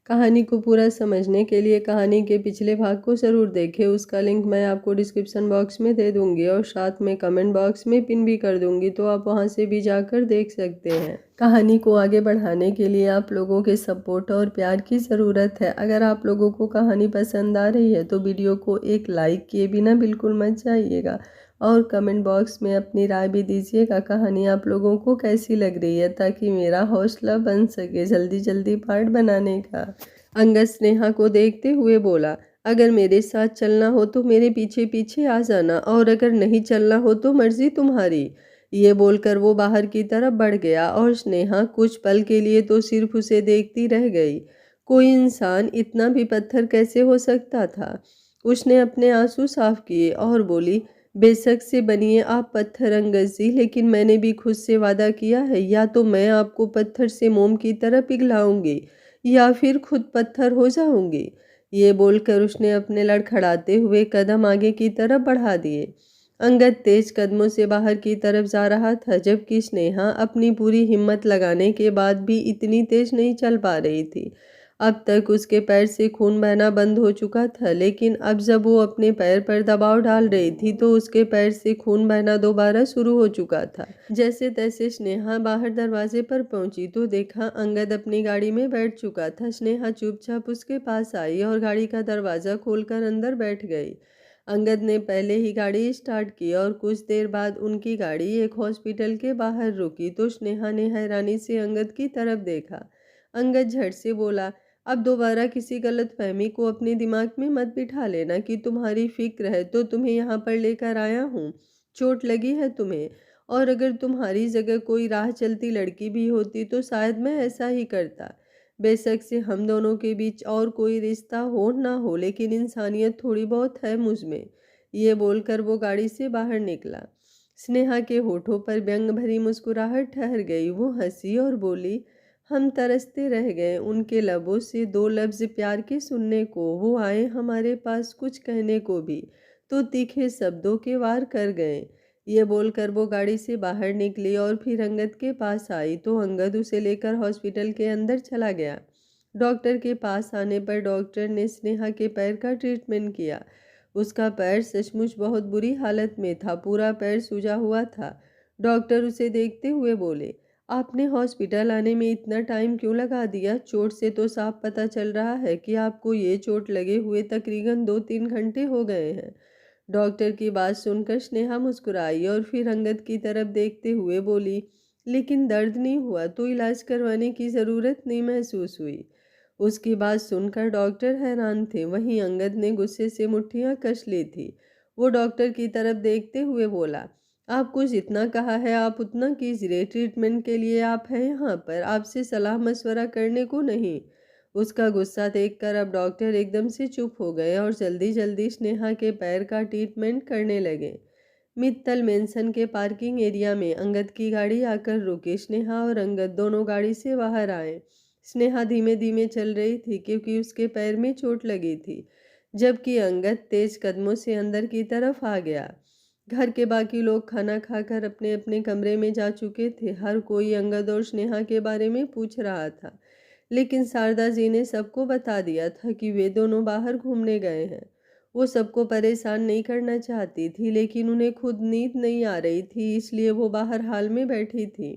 कहानी को पूरा समझने के लिए कहानी के पिछले भाग को ज़रूर देखें। उसका लिंक मैं आपको डिस्क्रिप्शन बॉक्स में दे दूंगी और साथ में कमेंट बॉक्स में पिन भी कर दूंगी, तो आप वहां से भी जाकर देख सकते हैं। कहानी को आगे बढ़ाने के लिए आप लोगों के सपोर्ट और प्यार की ज़रूरत है। अगर आप लोगों को कहानी पसंद आ रही है तो वीडियो को एक लाइक किए बिना बिल्कुल मत जाइएगा और कमेंट बॉक्स में अपनी राय भी दीजिएगा कहानी आप लोगों को कैसी लग रही है, ताकि मेरा हौसला बन सके जल्दी जल्दी पार्ट बनाने का। अंगद स्नेहा को देखते हुए बोला, अगर मेरे साथ चलना हो तो मेरे पीछे पीछे आ जाना, और अगर नहीं चलना हो तो मर्जी तुम्हारी। ये बोलकर वो बाहर की तरफ बढ़ गया और स्नेहा कुछ पल के लिए तो सिर्फ उसे देखती रह गई। कोई इंसान इतना भी पत्थर कैसे हो सकता था। उसने अपने आंसू साफ किए और बोली, बेशक से बनिए आप पत्थर अंगद जी, लेकिन मैंने भी खुद से वादा किया है, या तो मैं आपको पत्थर से मोम की तरह पिघलाऊंगी या फिर खुद पत्थर हो जाऊंगी। ये बोलकर उसने अपने लड़खड़ाते हुए कदम आगे की तरफ बढ़ा दिए। अंगद तेज कदमों से बाहर की तरफ जा रहा था, जबकि स्नेहा अपनी पूरी हिम्मत लगाने के बाद भी इतनी तेज नहीं चल पा रही थी। अब तक उसके पैर से खून बहना बंद हो चुका था, लेकिन अब जब वो अपने पैर पर दबाव डाल रही थी तो उसके पैर से खून बहना दोबारा शुरू हो चुका था। जैसे तैसे स्नेहा बाहर दरवाजे पर पहुंची तो देखा अंगद अपनी गाड़ी में बैठ चुका था। स्नेहा चुपचाप उसके पास आई और गाड़ी का दरवाजा खोलकर अंदर बैठ गई। अंगद ने पहले ही गाड़ी स्टार्ट की और कुछ देर बाद उनकी गाड़ी एक हॉस्पिटल के बाहर रुकी तो स्नेहा ने हैरानी से अंगद की तरफ देखा। अंगद झट से बोला, अब दोबारा किसी गलतफहमी को अपने दिमाग में मत बिठा लेना कि तुम्हारी फिक्र है तो तुम्हें यहाँ पर लेकर आया हूँ। चोट लगी है तुम्हें, और अगर तुम्हारी जगह कोई राह चलती लड़की भी होती तो शायद मैं ऐसा ही करता। बेशक से हम दोनों के बीच और कोई रिश्ता हो ना हो, लेकिन इंसानियत थोड़ी बहुत है मुझ में। ये बोलकर वो गाड़ी से बाहर निकला। स्नेहा के होठों पर व्यंग भरी मुस्कुराहट ठहर गई। वो हंसी और बोली, हम तरसते रह गए उनके लबों से दो लफ्ज प्यार के सुनने को। वो आए हमारे पास कुछ कहने को भी, तो तीखे शब्दों के वार कर गए। ये बोलकर वो गाड़ी से बाहर निकली और फिर अंगद के पास आई तो अंगद उसे लेकर हॉस्पिटल के अंदर चला गया। डॉक्टर के पास आने पर डॉक्टर ने स्नेहा के पैर का ट्रीटमेंट किया। उसका पैर सचमुच बहुत बुरी हालत में था, पूरा पैर सूजा हुआ था। डॉक्टर उसे देखते हुए बोले, आपने हॉस्पिटल आने में इतना टाइम क्यों लगा दिया? चोट से तो साफ पता चल रहा है कि आपको ये चोट लगे हुए तकरीबन 2-3 घंटे हो गए हैं। डॉक्टर की बात सुनकर स्नेहा मुस्कुराई और फिर अंगद की तरफ देखते हुए बोली, लेकिन दर्द नहीं हुआ तो इलाज करवाने की ज़रूरत नहीं महसूस हुई। उसकी बात सुनकर डॉक्टर हैरान थे। वहीं अंगद ने गुस्से से मुट्ठियां कस ली थी। वो डॉक्टर की तरफ देखते हुए बोला, आपको जितना कहा है आप उतना कीजिए। ट्रीटमेंट के लिए आप हैं यहाँ पर, आपसे सलाह मशवरा करने को नहीं। उसका गुस्सा देखकर अब डॉक्टर एकदम से चुप हो गए और जल्दी जल्दी स्नेहा के पैर का ट्रीटमेंट करने लगे। मित्तल मेंशन के पार्किंग एरिया में अंगद की गाड़ी आकर रुकी। स्नेहा और अंगद दोनों गाड़ी से बाहर आए। स्नेहा धीमे धीमे चल रही थी क्योंकि उसके पैर में चोट लगी थी, जबकि अंगद तेज कदमों से अंदर की तरफ आ गया। घर के बाकी लोग खाना खाकर अपने अपने कमरे में जा चुके थे। हर कोई अंगद और स्नेहा के बारे में पूछ रहा था, लेकिन शारदा जी ने सबको बता दिया था कि वे दोनों बाहर घूमने गए हैं। वो सबको परेशान नहीं करना चाहती थी, लेकिन उन्हें खुद नींद नहीं आ रही थी, इसलिए वो बाहर हाल में बैठी थी।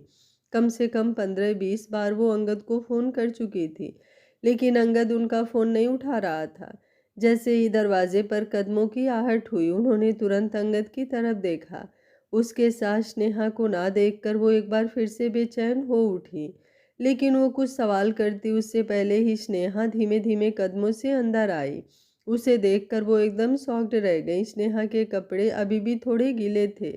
कम से कम 15-20 बार वो अंगद को फ़ोन कर चुकी थी, लेकिन अंगद उनका फ़ोन नहीं उठा रहा था। जैसे ही दरवाजे पर कदमों की आहट हुई, उन्होंने तुरंत अंगद की तरफ देखा। उसके साथ स्नेहा को ना देखकर वो एक बार फिर से बेचैन हो उठी, लेकिन वो कुछ सवाल करती उससे पहले ही स्नेहा धीमे धीमे कदमों से अंदर आई। उसे देखकर वो एकदम शॉक्ड रह गई। स्नेहा के कपड़े अभी भी थोड़े गीले थे।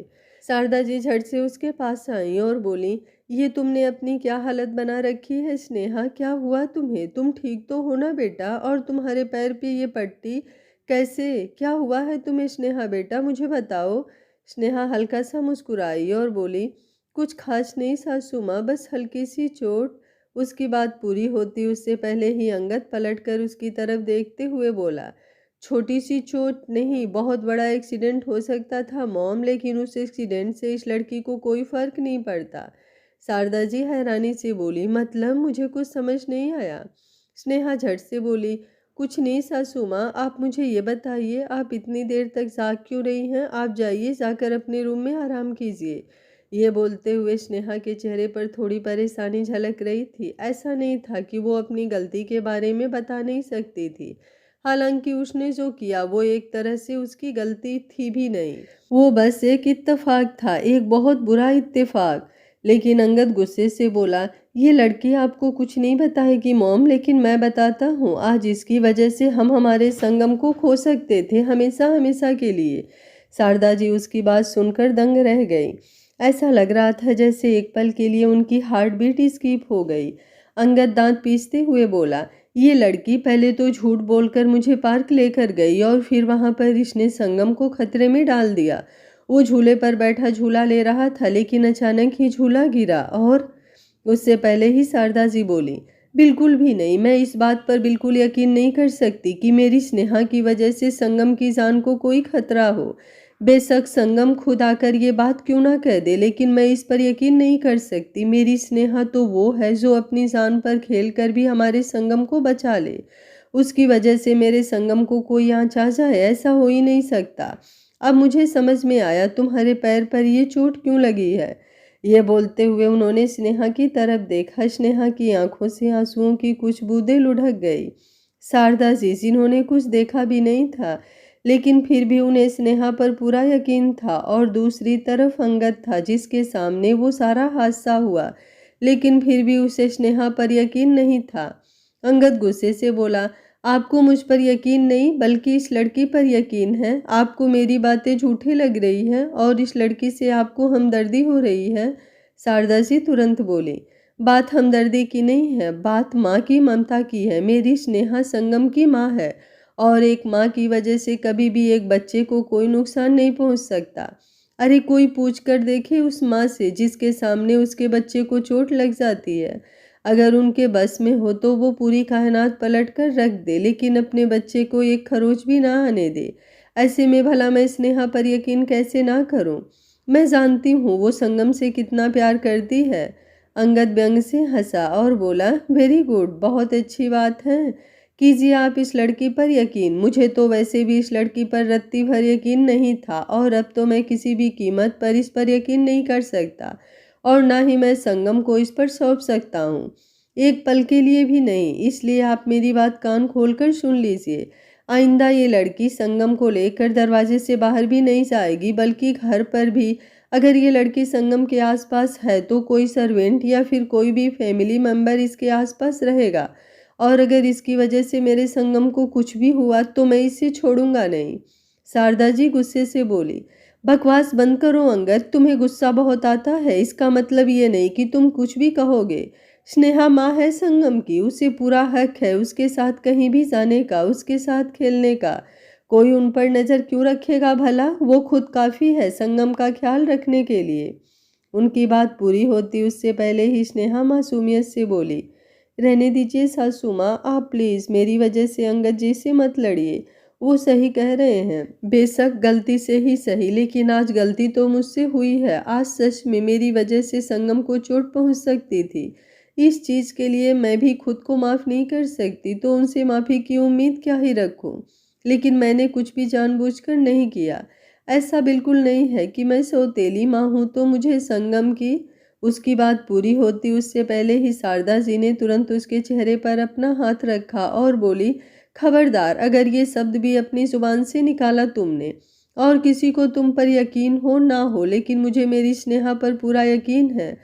शारदा जी झट से उसके पास आई और बोली, ये तुमने अपनी क्या हालत बना रखी है स्नेहा? क्या हुआ तुम्हें? तुम ठीक तो हो ना बेटा? और तुम्हारे पैर पे ये पट्टी कैसे? क्या हुआ है तुम्हें स्नेहा बेटा, मुझे बताओ। स्नेहा हल्का सा मुस्कुराई और बोली, कुछ खास नहीं सासू माँ, बस हल्की सी चोट। उसकी बात पूरी होती उससे पहले ही अंगद पलटकर उसकी तरफ देखते हुए बोला, छोटी सी चोट नहीं, बहुत बड़ा एक्सीडेंट हो सकता था मॉम, लेकिन उस एक्सीडेंट से इस लड़की को कोई फर्क नहीं पड़ता। शारदा जी हैरानी से बोली, मतलब? मुझे कुछ समझ नहीं आया। स्नेहा झट से बोली, कुछ नहीं सासू माँ, आप मुझे ये बताइए, आप इतनी देर तक जाग क्यों रही हैं? आप जाइए, जाकर अपने रूम में आराम कीजिए। ये बोलते हुए स्नेहा के चेहरे पर थोड़ी परेशानी झलक रही थी। ऐसा नहीं था कि वो अपनी गलती के बारे में बता नहीं सकती थी। हालांकि उसने जो किया वो एक तरह से उसकी गलती थी भी नहीं, वो बस एक इत्तेफाक था, एक बहुत बुरा इत्तेफाक। लेकिन अंगद गुस्से से बोला, ये लड़की आपको कुछ नहीं बताएगी मॉम, लेकिन मैं बताता हूँ। आज इसकी वजह से हम हमारे संगम को खो सकते थे, हमेशा हमेशा के लिए। शारदा जी उसकी बात सुनकर दंग रह गई। ऐसा लग रहा था जैसे एक पल के लिए उनकी हार्ट बीट स्किप हो गई। अंगद दांत पीसते हुए बोला, ये लड़की पहले तो झूठ बोलकर मुझे पार्क लेकर गई और फिर वहां पर इसने संगम को खतरे में डाल दिया। वो झूले पर बैठा झूला ले रहा था, लेकिन अचानक ही झूला गिरा और उससे पहले ही शारदा जी बोली, बिल्कुल भी नहीं, मैं इस बात पर बिल्कुल यकीन नहीं कर सकती कि मेरी स्नेहा की वजह से संगम की जान को कोई खतरा हो। बेशक संगम खुद आकर ये बात क्यों ना कह दे, लेकिन मैं इस पर यकीन नहीं कर सकती। मेरी स्नेहा तो वो है जो अपनी जान पर खेल कर भी हमारे संगम को बचा ले। उसकी वजह से मेरे संगम को कोई आँच आ जाए, ऐसा हो ही नहीं सकता। अब मुझे समझ में आया तुम्हारे पैर पर ये चोट क्यों लगी है। ये बोलते हुए उन्होंने स्नेहा की तरफ देखा। स्नेहा की आंखों से आंसुओं की कुछ बूंदें लुढ़क गई। शारदा जी, जिन्होंने कुछ देखा भी नहीं था, लेकिन फिर भी उन्हें स्नेहा पर पूरा यकीन था, और दूसरी तरफ अंगद था, जिसके सामने वो सारा हादसा हुआ, लेकिन फिर भी उसे स्नेहा पर यकीन नहीं था। अंगद गुस्से से बोला, आपको मुझ पर यकीन नहीं बल्कि इस लड़की पर यकीन है। आपको मेरी बातें झूठी लग रही हैं और इस लड़की से आपको हमदर्दी हो रही है। शारदा जी तुरंत बोली, बात हमदर्दी की नहीं है, बात माँ की ममता की है। मेरी स्नेहा संगम की माँ है, और एक माँ की वजह से कभी भी एक बच्चे को कोई नुकसान नहीं पहुँच सकता। अरे कोई पूछ कर देखे उस माँ से जिसके सामने उसके बच्चे को चोट लग जाती है। अगर उनके बस में हो तो वो पूरी कायनात पलट कर रख दे, लेकिन अपने बच्चे को एक खरोच भी ना आने दे। ऐसे में भला मैं स्नेहा पर यकीन कैसे ना करूं? मैं जानती हूँ वो संगम से कितना प्यार करती है। अंगद व्यंग से हंसा और बोला, वेरी गुड, बहुत अच्छी बात है। कीजिए आप इस लड़की पर यकीन। मुझे तो वैसे भी इस लड़की पर रत्ती भर यकीन नहीं था, और अब तो मैं किसी भी कीमत पर इस पर यकीन नहीं कर सकता, और ना ही मैं संगम को इस पर सौंप सकता हूँ, एक पल के लिए भी नहीं। इसलिए आप मेरी बात कान खोलकर सुन लीजिए। आइंदा ये लड़की संगम को लेकर दरवाजे से बाहर भी नहीं जाएगी, बल्कि घर पर भी अगर ये लड़की संगम के आसपास है तो कोई सर्वेंट या फिर कोई भी फैमिली मेंबर इसके आसपास रहेगा, और अगर इसकी वजह से मेरे संगम को कुछ भी हुआ तो मैं इसे छोड़ूंगा नहीं। शारदा जी गुस्से से बोली, बकवास बंद करो अंगद, तुम्हें गुस्सा बहुत आता है, इसका मतलब ये नहीं कि तुम कुछ भी कहोगे। स्नेहा माँ है संगम की, उसे पूरा हक है उसके साथ कहीं भी जाने का, उसके साथ खेलने का। कोई उन पर नज़र क्यों रखेगा भला? वो खुद काफ़ी है संगम का ख्याल रखने के लिए। उनकी बात पूरी होती उससे पहले ही स्नेहा मासूमियत से बोली, रहने दीजिए सासू माँ, आप प्लीज़ मेरी वजह से अंगद जी से मत लड़िए। वो सही कह रहे हैं, बेशक गलती से ही सही, लेकिन आज गलती तो मुझसे हुई है। आज सच में मेरी वजह से संगम को चोट पहुंच सकती थी। इस चीज़ के लिए मैं भी खुद को माफ़ नहीं कर सकती, तो उनसे माफ़ी की उम्मीद क्या ही रखूं। लेकिन मैंने कुछ भी जानबूझकर नहीं किया। ऐसा बिल्कुल नहीं है कि मैं सौतेली माँ हूँ तो मुझे संगम की। उसकी बात पूरी होती उससे पहले ही शारदा जी ने तुरंत उसके चेहरे पर अपना हाथ रखा और बोली, खबरदार, अगर ये शब्द भी अपनी जुबान से निकाला तुमने, और किसी को तुम पर यकीन हो ना हो, लेकिन मुझे मेरी स्नेहा पर पूरा यकीन है।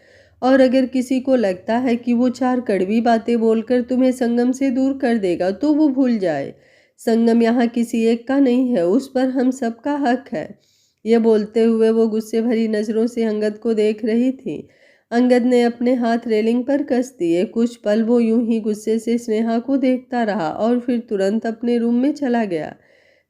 और अगर किसी को लगता है कि वो चार कड़वी बातें बोलकर तुम्हें संगम से दूर कर देगा तो वो भूल जाए। संगम यहाँ किसी एक का नहीं है, उस पर हम सबका हक है। ये बोलते हुए वो गुस्से भरी नज़रों से अंगद को देख रही थी। अंगद ने अपने हाथ रेलिंग पर कस दिए। कुछ पल वो यूं ही गुस्से से स्नेहा को देखता रहा और फिर तुरंत अपने रूम में चला गया।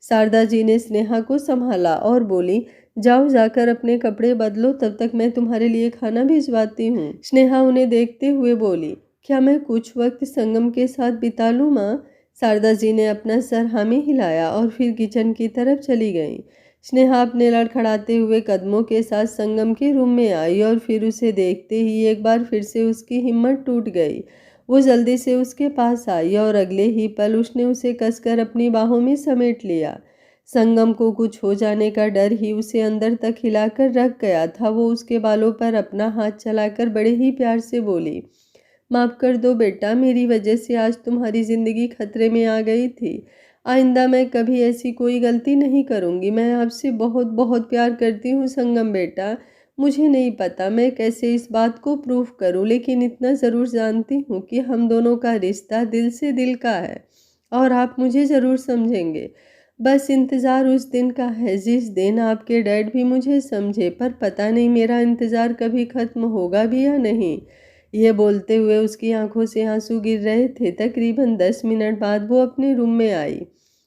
शारदा जी ने स्नेहा को संभाला और बोली, जाओ जाकर अपने कपड़े बदलो, तब तक मैं तुम्हारे लिए खाना भिजवाती हूँ। स्नेहा उन्हें देखते हुए बोली, क्या मैं कुछ वक्त संगम के साथ बिता लूँ माँ? शारदा जी ने अपना सर हाँ में हिलाया और फिर किचन की तरफ चली गई। स्नेहा अपने लड़खड़ाते हुए कदमों के साथ संगम के रूम में आई और फिर उसे देखते ही एक बार फिर से उसकी हिम्मत टूट गई। वो जल्दी से उसके पास आई और अगले ही पल उसने उसे कसकर अपनी बाहों में समेट लिया। संगम को कुछ हो जाने का डर ही उसे अंदर तक हिलाकर रख गया था। वो उसके बालों पर अपना हाथ चलाकर बड़े ही प्यार से बोली, माफ़ कर दो बेटा, मेरी वजह से आज तुम्हारी ज़िंदगी खतरे में आ गई थी। आइंदा मैं कभी ऐसी कोई गलती नहीं करूँगी। मैं आपसे बहुत बहुत प्यार करती हूँ संगम बेटा। मुझे नहीं पता मैं कैसे इस बात को प्रूफ करूँ, लेकिन इतना ज़रूर जानती हूँ कि हम दोनों का रिश्ता दिल से दिल का है और आप मुझे ज़रूर समझेंगे। बस इंतज़ार उस दिन का है जिस दिन आपके डैड भी मुझे समझे, पर पता नहीं मेरा इंतज़ार कभी ख़त्म होगा भी या नहीं। ये बोलते हुए उसकी आंखों से आंसू गिर रहे थे। तकरीबन 10 मिनट बाद वो अपने रूम में आई।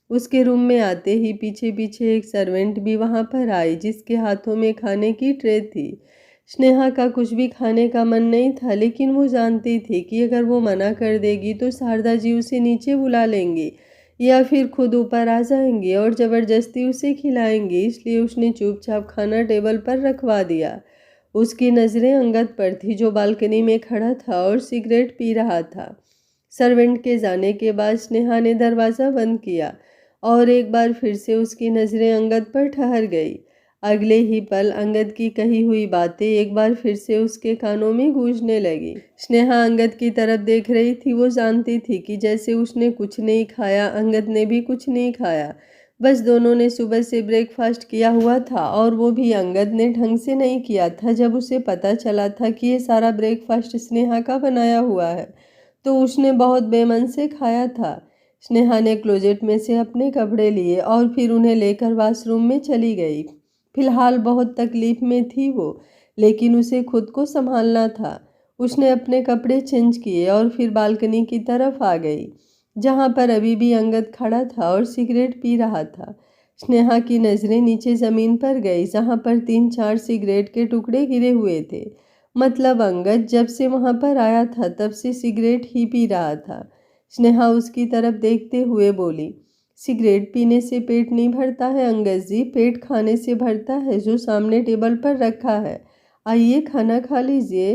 उसके रूम में आते ही पीछे पीछे एक सर्वेंट भी वहाँ पर आई, जिसके हाथों में खाने की ट्रे थी। स्नेहा का कुछ भी खाने का मन नहीं था, लेकिन वो जानती थी कि अगर वो मना कर देगी तो शारदा जी उसे नीचे बुला लेंगी या फिर खुद ऊपर आ जाएंगी और ज़बरदस्ती उसे खिलाएंगी। इसलिए उसने चुपचाप खाना टेबल पर रखवा दिया। उसकी नज़रें अंगद पर थी, जो बालकनी में खड़ा था और सिगरेट पी रहा था। सर्वेंट के जाने के बाद स्नेहा ने दरवाज़ा बंद किया और एक बार फिर से उसकी नज़रें अंगद पर ठहर गई। अगले ही पल अंगद की कही हुई बातें एक बार फिर से उसके कानों में गूंजने लगी। स्नेहा अंगद की तरफ देख रही थी। वो जानती थी कि जैसे उसने कुछ नहीं खाया, अंगद ने भी कुछ नहीं खाया। बस दोनों ने सुबह से ब्रेकफास्ट किया हुआ था और वो भी अंगद ने ढंग से नहीं किया था। जब उसे पता चला था कि ये सारा ब्रेकफास्ट स्नेहा का बनाया हुआ है तो उसने बहुत बेमन से खाया था। स्नेहा ने क्लोजेट में से अपने कपड़े लिए और फिर उन्हें लेकर वॉशरूम में चली गई। फिलहाल बहुत तकलीफ में थी वो, लेकिन उसे खुद को संभालना था। उसने अपने कपड़े चेंज किए और फिर बालकनी की तरफ आ गई, जहाँ पर अभी भी अंगद खड़ा था और सिगरेट पी रहा था। स्नेहा की नज़रें नीचे ज़मीन पर गई, जहाँ पर 3-4 सिगरेट के टुकड़े गिरे हुए थे। मतलब अंगद जब से वहाँ पर आया था तब से सिगरेट ही पी रहा था। स्नेहा उसकी तरफ देखते हुए बोली, सिगरेट पीने से पेट नहीं भरता है अंगद जी, पेट खाने से भरता है जो सामने टेबल पर रखा है। आइए खाना खा लीजिए।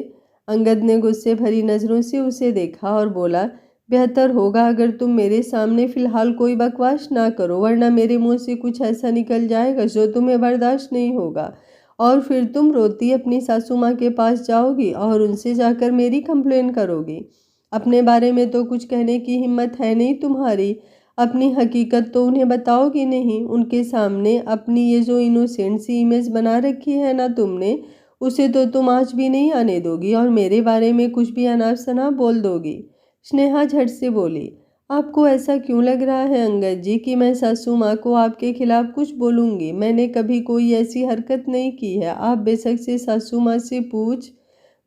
अंगद ने गुस्से भरी नज़रों से उसे देखा और बोला, बेहतर होगा अगर तुम मेरे सामने फ़िलहाल कोई बकवास ना करो, वरना मेरे मुंह से कुछ ऐसा निकल जाएगा जो तुम्हें बर्दाश्त नहीं होगा और फिर तुम रोती अपनी सासू माँ के पास जाओगी और उनसे जाकर मेरी कंप्लेन करोगी। अपने बारे में तो कुछ कहने की हिम्मत है नहीं तुम्हारी। अपनी हकीकत तो उन्हें बताओगी नहीं। उनके सामने अपनी ये जो इनोसेंट सी इमेज बना रखी है ना तुमने, उसे तो तुम आज भी नहीं आने दोगी और मेरे बारे में कुछ भी अनाप शनाप बोल दोगी। स्नेहा झट से बोली, आपको ऐसा क्यों लग रहा है अंगद जी कि मैं सासू माँ को आपके खिलाफ कुछ बोलूँगी? मैंने कभी कोई ऐसी हरकत नहीं की है। आप बेशक से सासू माँ से पूछ।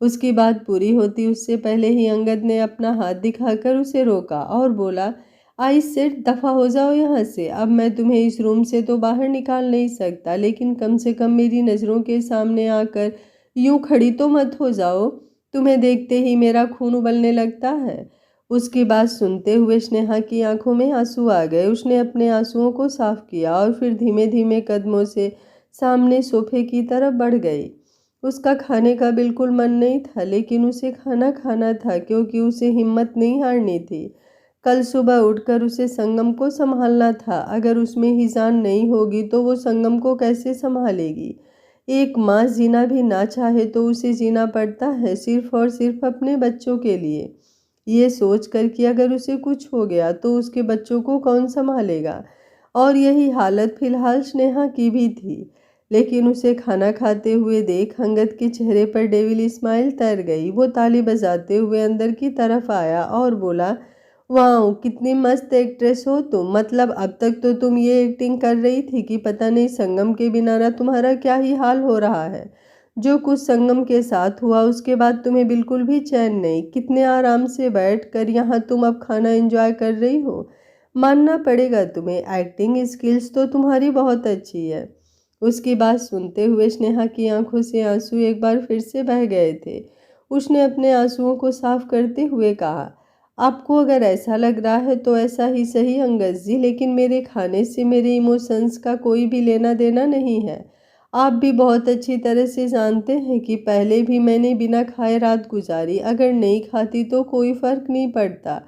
उसकी बात पूरी होती उससे पहले ही अंगद ने अपना हाथ दिखाकर उसे रोका और बोला, आई सेड दफ़ा हो जाओ यहाँ से। अब मैं तुम्हें इस रूम से तो बाहर निकाल नहीं सकता, लेकिन कम से कम मेरी नज़रों के सामने आकर यूं खड़ी तो मत हो जाओ। तुम्हें देखते ही मेरा खून उबलने लगता है। उसकी बात सुनते हुए स्नेहा की आंखों में आंसू आ गए। उसने अपने आंसुओं को साफ किया और फिर धीमे धीमे कदमों से सामने सोफे की तरफ बढ़ गई। उसका खाने का बिल्कुल मन नहीं था, लेकिन उसे खाना खाना था क्योंकि उसे हिम्मत नहीं हारनी थी। कल सुबह उठकर उसे संगम को संभालना था। अगर उसमें ही जान नहीं होगी तो वो संगम को कैसे संभालेगी? एक माँ जीना भी ना चाहे तो उसे जीना पड़ता है, सिर्फ और सिर्फ अपने बच्चों के लिए। ये सोच कर कि अगर उसे कुछ हो गया तो उसके बच्चों को कौन संभालेगा। और यही हालत फिलहाल स्नेहा की भी थी। लेकिन उसे खाना खाते हुए देख अंगद के चेहरे पर डेविल स्माइल तैर गई। वो ताली बजाते हुए अंदर की तरफ आया और बोला, वाह कितनी मस्त एक्ट्रेस हो तुम। मतलब अब तक तो तुम ये एक्टिंग कर रही थी कि पता नहीं संगम के बिना ना तुम्हारा क्या ही हाल हो रहा है। जो कुछ संगम के साथ हुआ उसके बाद तुम्हें बिल्कुल भी चैन नहीं। कितने आराम से बैठ कर यहाँ तुम अब खाना एंजॉय कर रही हो। मानना पड़ेगा तुम्हें, एक्टिंग स्किल्स तो तुम्हारी बहुत अच्छी है। उसकी बात सुनते हुए स्नेहा की आंखों से आंसू एक बार फिर से बह गए थे। उसने अपने आंसुओं को साफ करते हुए कहा, आपको अगर ऐसा लग रहा है तो ऐसा ही सही अंगद जी, लेकिन मेरे खाने से मेरे इमोशंस का कोई भी लेना देना नहीं है। आप भी बहुत अच्छी तरह से जानते हैं कि पहले भी मैंने बिना खाए रात गुजारी, अगर नहीं खाती तो कोई फ़र्क नहीं पड़ता,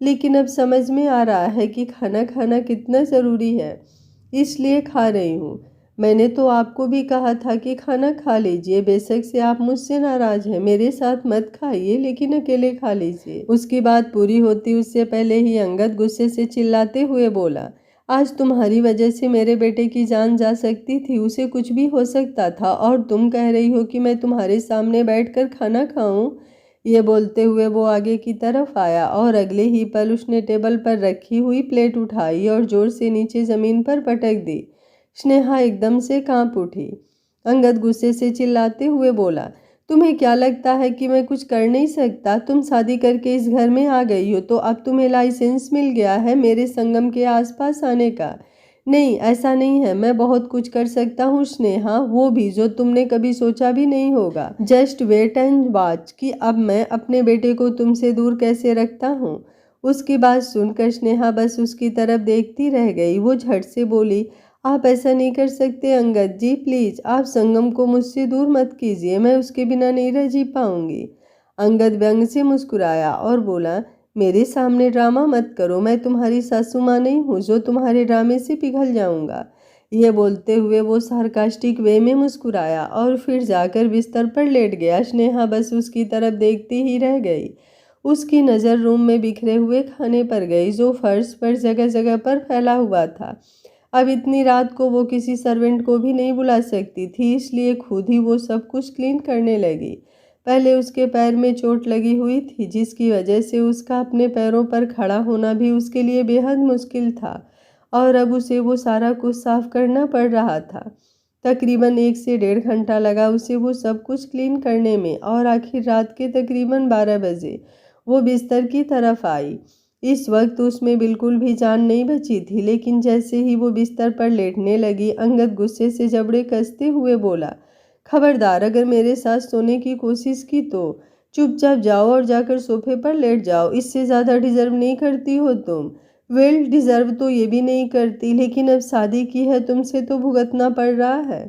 लेकिन अब समझ में आ रहा है कि खाना खाना कितना ज़रूरी है, इसलिए खा रही हूँ। मैंने तो आपको भी कहा था कि खाना खा लीजिए, बेशक से आप मुझसे नाराज़ हैं, मेरे साथ मत खाइए लेकिन अकेले खा लीजिए। उसकी बात पूरी होती उससे पहले ही अंगद गुस्से से चिल्लाते हुए बोला, आज तुम्हारी वजह से मेरे बेटे की जान जा सकती थी, उसे कुछ भी हो सकता था, और तुम कह रही हो कि मैं तुम्हारे सामने बैठकर खाना खाऊं। ये बोलते हुए वो आगे की तरफ आया और अगले ही पल उसने टेबल पर रखी हुई प्लेट उठाई और जोर से नीचे ज़मीन पर पटक दी। स्नेहा एकदम से कांप उठी। अंगद गुस्से से चिल्लाते हुए बोला, तुम्हें क्या लगता है कि मैं कुछ कर नहीं सकता? तुम शादी करके इस घर में आ गई हो तो अब तुम्हें लाइसेंस मिल गया है मेरे संगम के आसपास आने का। नहीं, ऐसा नहीं है, मैं बहुत कुछ कर सकता हूँ स्नेहा, वो भी जो तुमने कभी सोचा भी नहीं होगा। जस्ट वेट एंड वॉच कि अब मैं अपने बेटे को तुमसे दूर कैसे रखता हूँ। उसकी बात सुनकर स्नेहा बस उसकी तरफ देखती रह गई। वो झट से बोली, आप ऐसा नहीं कर सकते अंगद जी, प्लीज़ आप संगम को मुझसे दूर मत कीजिए, मैं उसके बिना नहीं रह जी पाऊंगी। अंगद व्यंग से मुस्कुराया और बोला, मेरे सामने ड्रामा मत करो, मैं तुम्हारी सासू माँ नहीं हूँ जो तुम्हारे ड्रामे से पिघल जाऊंगा। ये बोलते हुए वो सार्कास्टिक वे में मुस्कुराया और फिर जाकर बिस्तर पर लेट गया। स्नेहा बस उसकी तरफ देखती ही रह गई। उसकी नज़र रूम में बिखरे हुए खाने पर गई जो फर्श पर जगह जगह पर फैला हुआ था। अब इतनी रात को वो किसी सर्वेंट को भी नहीं बुला सकती थी, इसलिए खुद ही वो सब कुछ क्लीन करने लगी। पहले उसके पैर में चोट लगी हुई थी जिसकी वजह से उसका अपने पैरों पर खड़ा होना भी उसके लिए बेहद मुश्किल था, और अब उसे वो सारा कुछ साफ करना पड़ रहा था। तकरीबन 1 से 1.5 घंटा लगा उसे वो सब कुछ क्लीन करने में, और आखिर रात के तकरीबन 12 बजे वो बिस्तर की तरफ आई। इस वक्त उसमें बिल्कुल भी जान नहीं बची थी, लेकिन जैसे ही वो बिस्तर पर लेटने लगी अंगद गुस्से से जबड़े कसते हुए बोला, खबरदार अगर मेरे साथ सोने की कोशिश की तो चुपचाप जाओ और जाकर सोफे पर लेट जाओ, इससे ज़्यादा डिजर्व नहीं करती हो तुम। वेल, डिजर्व तो ये भी नहीं करती, लेकिन अब शादी की है तुमसे तो भुगतना पड़ रहा है।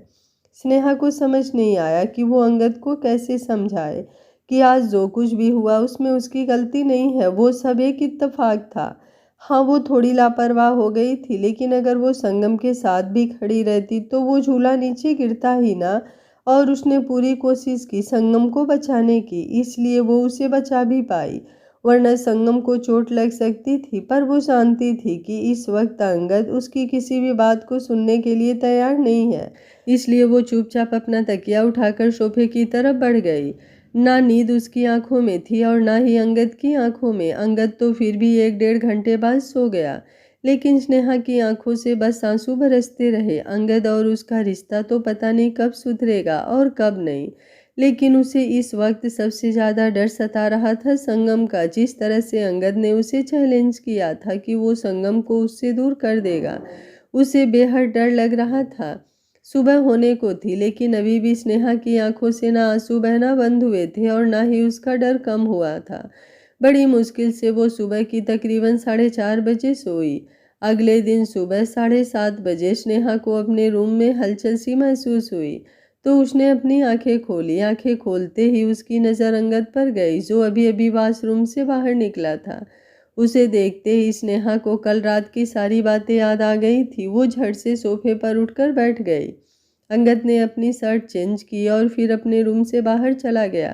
स्नेहा को समझ नहीं आया कि वो अंगद को कैसे समझाए कि आज जो कुछ भी हुआ उसमें उसकी गलती नहीं है, वो सब एक इत्तेफाक था। हाँ, वो थोड़ी लापरवाह हो गई थी, लेकिन अगर वो संगम के साथ भी खड़ी रहती तो वो झूला नीचे गिरता ही ना, और उसने पूरी कोशिश की संगम को बचाने की, इसलिए वो उसे बचा भी पाई, वरना संगम को चोट लग सकती थी। पर वो जानती थी कि इस वक्त अंगद उसकी किसी भी बात को सुनने के लिए तैयार नहीं है, इसलिए वो चुपचाप अपना तकिया उठाकर सोफे की तरफ बढ़ गई। ना नींद उसकी आंखों में थी और ना ही अंगद की आंखों में। अंगद तो फिर भी 1 डेढ़ घंटे बाद सो गया, लेकिन स्नेहा की आंखों से बस आंसू बरसते रहे। अंगद और उसका रिश्ता तो पता नहीं कब सुधरेगा और कब नहीं, लेकिन उसे इस वक्त सबसे ज़्यादा डर सता रहा था संगम का। जिस तरह से अंगद ने उसे चैलेंज किया था कि वो संगम को उससे दूर कर देगा, उसे बेहद डर लग रहा था। सुबह होने को थी, लेकिन अभी भी स्नेहा की आंखों से ना आंसू बहना बंद हुए थे और ना ही उसका डर कम हुआ था। बड़ी मुश्किल से वो सुबह की तकरीबन 4:30 बजे सोई। अगले दिन सुबह 7:30 बजे स्नेहा को अपने रूम में हलचल सी महसूस हुई, तो उसने अपनी आंखें खोली। आंखें खोलते ही उसकी नज़र अंगद पर गई जो अभी अभी वॉशरूम से बाहर निकला था। उसे देखते ही स्नेहा को कल रात की सारी बातें याद आ गई थी। वो झट से सोफे पर उठकर बैठ गई। अंगद ने अपनी शर्ट चेंज की और फिर अपने रूम से बाहर चला गया।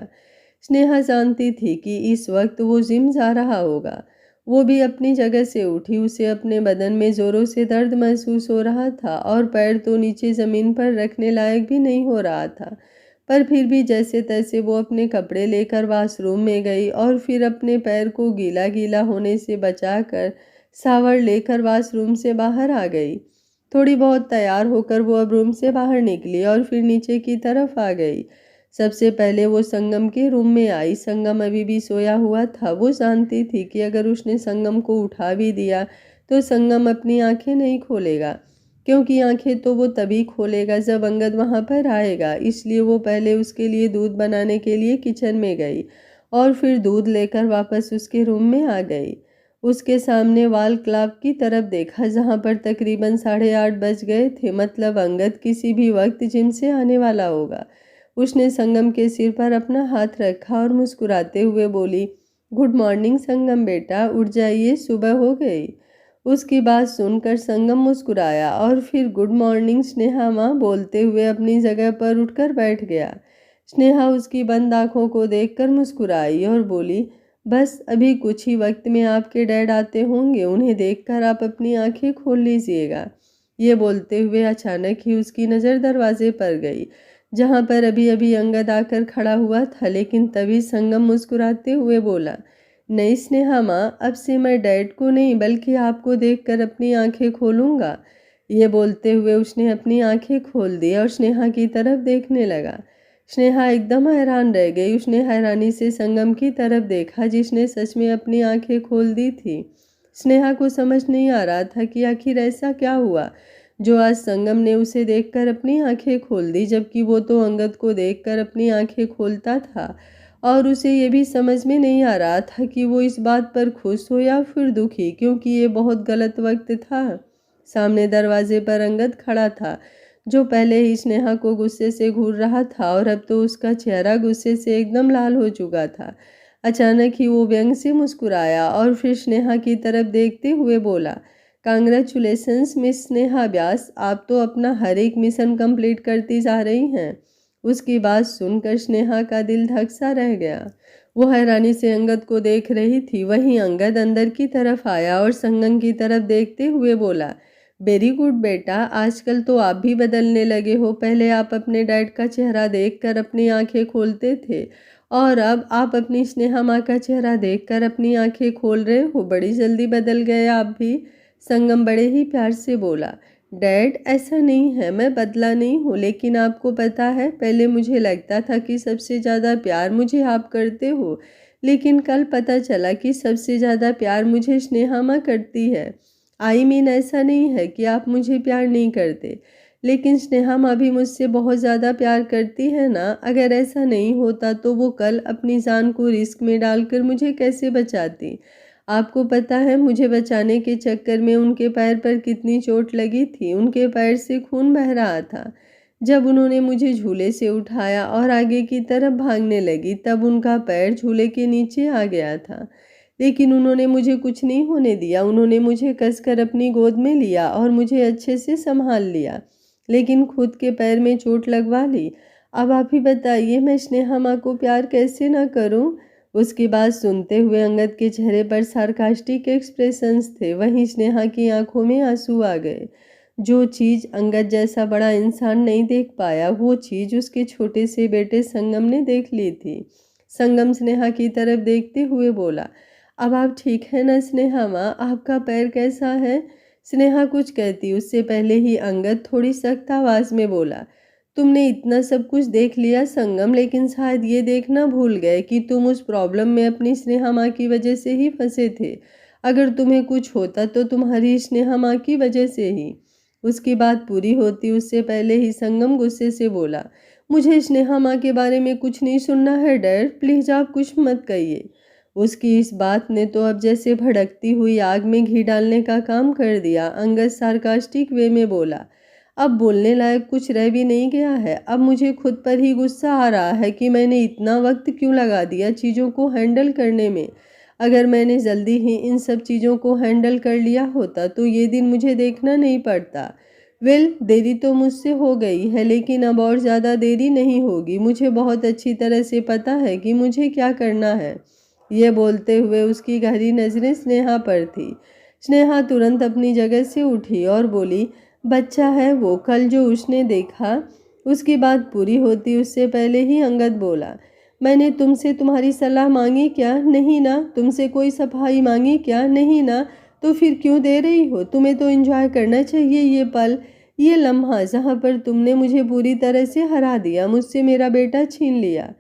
स्नेहा जानती थी कि इस वक्त वो जिम जा रहा होगा। वो भी अपनी जगह से उठी। उसे अपने बदन में जोरों से दर्द महसूस हो रहा था और पैर तो नीचे ज़मीन पर रखने लायक भी नहीं हो रहा था, पर फिर भी जैसे तैसे वो अपने कपड़े लेकर वॉशरूम में गई और फिर अपने पैर को गीला गीला होने से बचाकर शावर लेकर वॉशरूम से बाहर आ गई। थोड़ी बहुत तैयार होकर वो अब रूम से बाहर निकली और फिर नीचे की तरफ आ गई। सबसे पहले वो संगम के रूम में आई। संगम अभी भी सोया हुआ था। वो जानती थी कि अगर उसने संगम को उठा भी दिया तो संगम अपनी आंखें नहीं खोलेगा, क्योंकि आंखें तो वो तभी खोलेगा जब अंगद वहां पर आएगा। इसलिए वो पहले उसके लिए दूध बनाने के लिए किचन में गई और फिर दूध लेकर वापस उसके रूम में आ गई। उसके सामने वाल क्लॉक की तरफ देखा जहाँ पर तकरीबन 8:30 बज गए थे, मतलब अंगद किसी भी वक्त जिम से आने वाला होगा। उसने संगम के सिर पर अपना हाथ रखा और मुस्कुराते हुए बोली, गुड मॉर्निंग संगम बेटा, उठ जाइए, सुबह हो गई। उसकी बात सुनकर संगम मुस्कुराया और फिर गुड मॉर्निंग स्नेहा माँ बोलते हुए अपनी जगह पर उठकर बैठ गया। स्नेहा उसकी बंद आंखों को देखकर मुस्कुराई और बोली, बस अभी कुछ ही वक्त में आपके डैड आते होंगे, उन्हें देखकर आप अपनी आंखें खोल लीजिएगा। ये बोलते हुए अचानक ही उसकी नज़र दरवाजे पर गई जहाँ पर अभी अभी अंगद आकर खड़ा हुआ था, लेकिन तभी संगम मुस्कुराते हुए बोला, नहीं स्नेहा माँ, अब से मैं डैड को नहीं बल्कि आपको देखकर अपनी आंखें खोलूँगा। ये बोलते हुए उसने अपनी आंखें खोल दी और स्नेहा की तरफ देखने लगा। स्नेहा एकदम हैरान रह गई। उसने हैरानी से संगम की तरफ देखा जिसने सच में अपनी आंखें खोल दी थी। स्नेहा को समझ नहीं आ रहा था कि आखिर ऐसा क्या हुआ जो आज संगम ने उसे देखकर अपनी आंखें खोल दी, जबकि वो तो अंगद को देखकर अपनी आंखें खोलता था। और उसे ये भी समझ में नहीं आ रहा था कि वो इस बात पर खुश हो या फिर दुखी, क्योंकि ये बहुत गलत वक्त था। सामने दरवाजे पर अंगद खड़ा था जो पहले ही स्नेहा को गुस्से से घूर रहा था और अब तो उसका चेहरा गुस्से से एकदम लाल हो चुका था। अचानक ही वो व्यंग से मुस्कुराया और फिर स्नेहा की तरफ देखते हुए बोला, कांग्रेचुलेशंस मिस स्नेहा व्यास, आप तो अपना हर एक मिशन कंप्लीट करती जा रही हैं। उसकी बात सुनकर स्नेहा का दिल धक सा रह गया। वो हैरानी से अंगद को देख रही थी। वहीं अंगद अंदर की तरफ आया और संगम की तरफ देखते हुए बोला, वेरी गुड बेटा, आजकल तो आप भी बदलने लगे हो। पहले आप अपने डैड का चेहरा देखकर अपनी आंखें खोलते थे और अब आप अपनी स्नेहा माँ का चेहरा देखकर अपनी आंखें खोल रहे हो। बड़ी जल्दी बदल गए आप भी। संगम बड़े ही प्यार से बोला, डैड ऐसा नहीं है, मैं बदला नहीं हूँ, लेकिन आपको पता है पहले मुझे लगता था कि सबसे ज़्यादा प्यार मुझे आप करते हो, लेकिन कल पता चला कि सबसे ज़्यादा प्यार मुझे स्नेहा माँ करती है। ऐसा नहीं है कि आप मुझे प्यार नहीं करते, लेकिन स्नेहा माँ भी मुझसे बहुत ज़्यादा प्यार करती है ना। अगर ऐसा नहीं होता तो वो कल अपनी जान को रिस्क में डालकर मुझे कैसे बचाती। आपको पता है मुझे बचाने के चक्कर में उनके पैर पर कितनी चोट लगी थी। उनके पैर से खून बह रहा था। जब उन्होंने मुझे झूले से उठाया और आगे की तरफ भागने लगी तब उनका पैर झूले के नीचे आ गया था, लेकिन उन्होंने मुझे कुछ नहीं होने दिया। उन्होंने मुझे कसकर अपनी गोद में लिया और मुझे अच्छे से संभाल लिया, लेकिन खुद के पैर में चोट लगवा ली। अब आप ही बताइए मैं स्नेहा माँ को प्यार कैसे ना करूँ। उसकी बात सुनते हुए अंगद के चेहरे पर सार्कास्टिक एक्सप्रेशंस थे। वहीं स्नेहा की आंखों में आंसू आ गए। जो चीज़ अंगद जैसा बड़ा इंसान नहीं देख पाया वो चीज़ उसके छोटे से बेटे संगम ने देख ली थी। संगम स्नेहा की तरफ देखते हुए बोला, अब आप ठीक है ना स्नेहा माँ, आपका पैर कैसा है। स्नेहा कुछ कहती उससे पहले ही अंगद थोड़ी सख्त आवाज़ में बोला, तुमने इतना सब कुछ देख लिया संगम, लेकिन शायद ये देखना भूल गए कि तुम उस प्रॉब्लम में अपनी स्नेहा माँ की वजह से ही फंसे थे। अगर तुम्हें कुछ होता तो तुम्हारी स्नेहा माँ की वजह से ही। उसकी बात पूरी होती उससे पहले ही संगम गुस्से से बोला, मुझे स्नेहा माँ के बारे में कुछ नहीं सुनना है डैड, प्लीज़ आप कुछ मत कहिए। उसकी इस बात ने तो अब जैसे भड़कती हुई आग में घी डालने का काम कर दिया। अंगद सार्कास्टिक वे में बोला, अब बोलने लायक कुछ रह भी नहीं गया है। अब मुझे खुद पर ही गुस्सा आ रहा है कि मैंने इतना वक्त क्यों लगा दिया चीज़ों को हैंडल करने में। अगर मैंने जल्दी ही इन सब चीज़ों को हैंडल कर लिया होता तो ये दिन मुझे देखना नहीं पड़ता। देरी तो मुझसे हो गई है, लेकिन अब और ज़्यादा देरी नहीं होगी। मुझे बहुत अच्छी तरह से पता है कि मुझे क्या करना है। ये बोलते हुए उसकी गहरी नज़रें स्नेहा पर थी। स्नेहा तुरंत अपनी जगह से उठी और बोली, बच्चा है वो, कल जो उसने देखा। उसकी बात पूरी होती उससे पहले ही अंगद बोला, मैंने तुमसे तुम्हारी सलाह मांगी क्या? नहीं ना। तुमसे कोई सफाई मांगी क्या? नहीं ना। तो फिर क्यों दे रही हो? तुम्हें तो एंजॉय करना चाहिए ये पल, ये लम्हा जहाँ पर तुमने मुझे पूरी तरह से हरा दिया, मुझसे मेरा बेटा छीन लिया।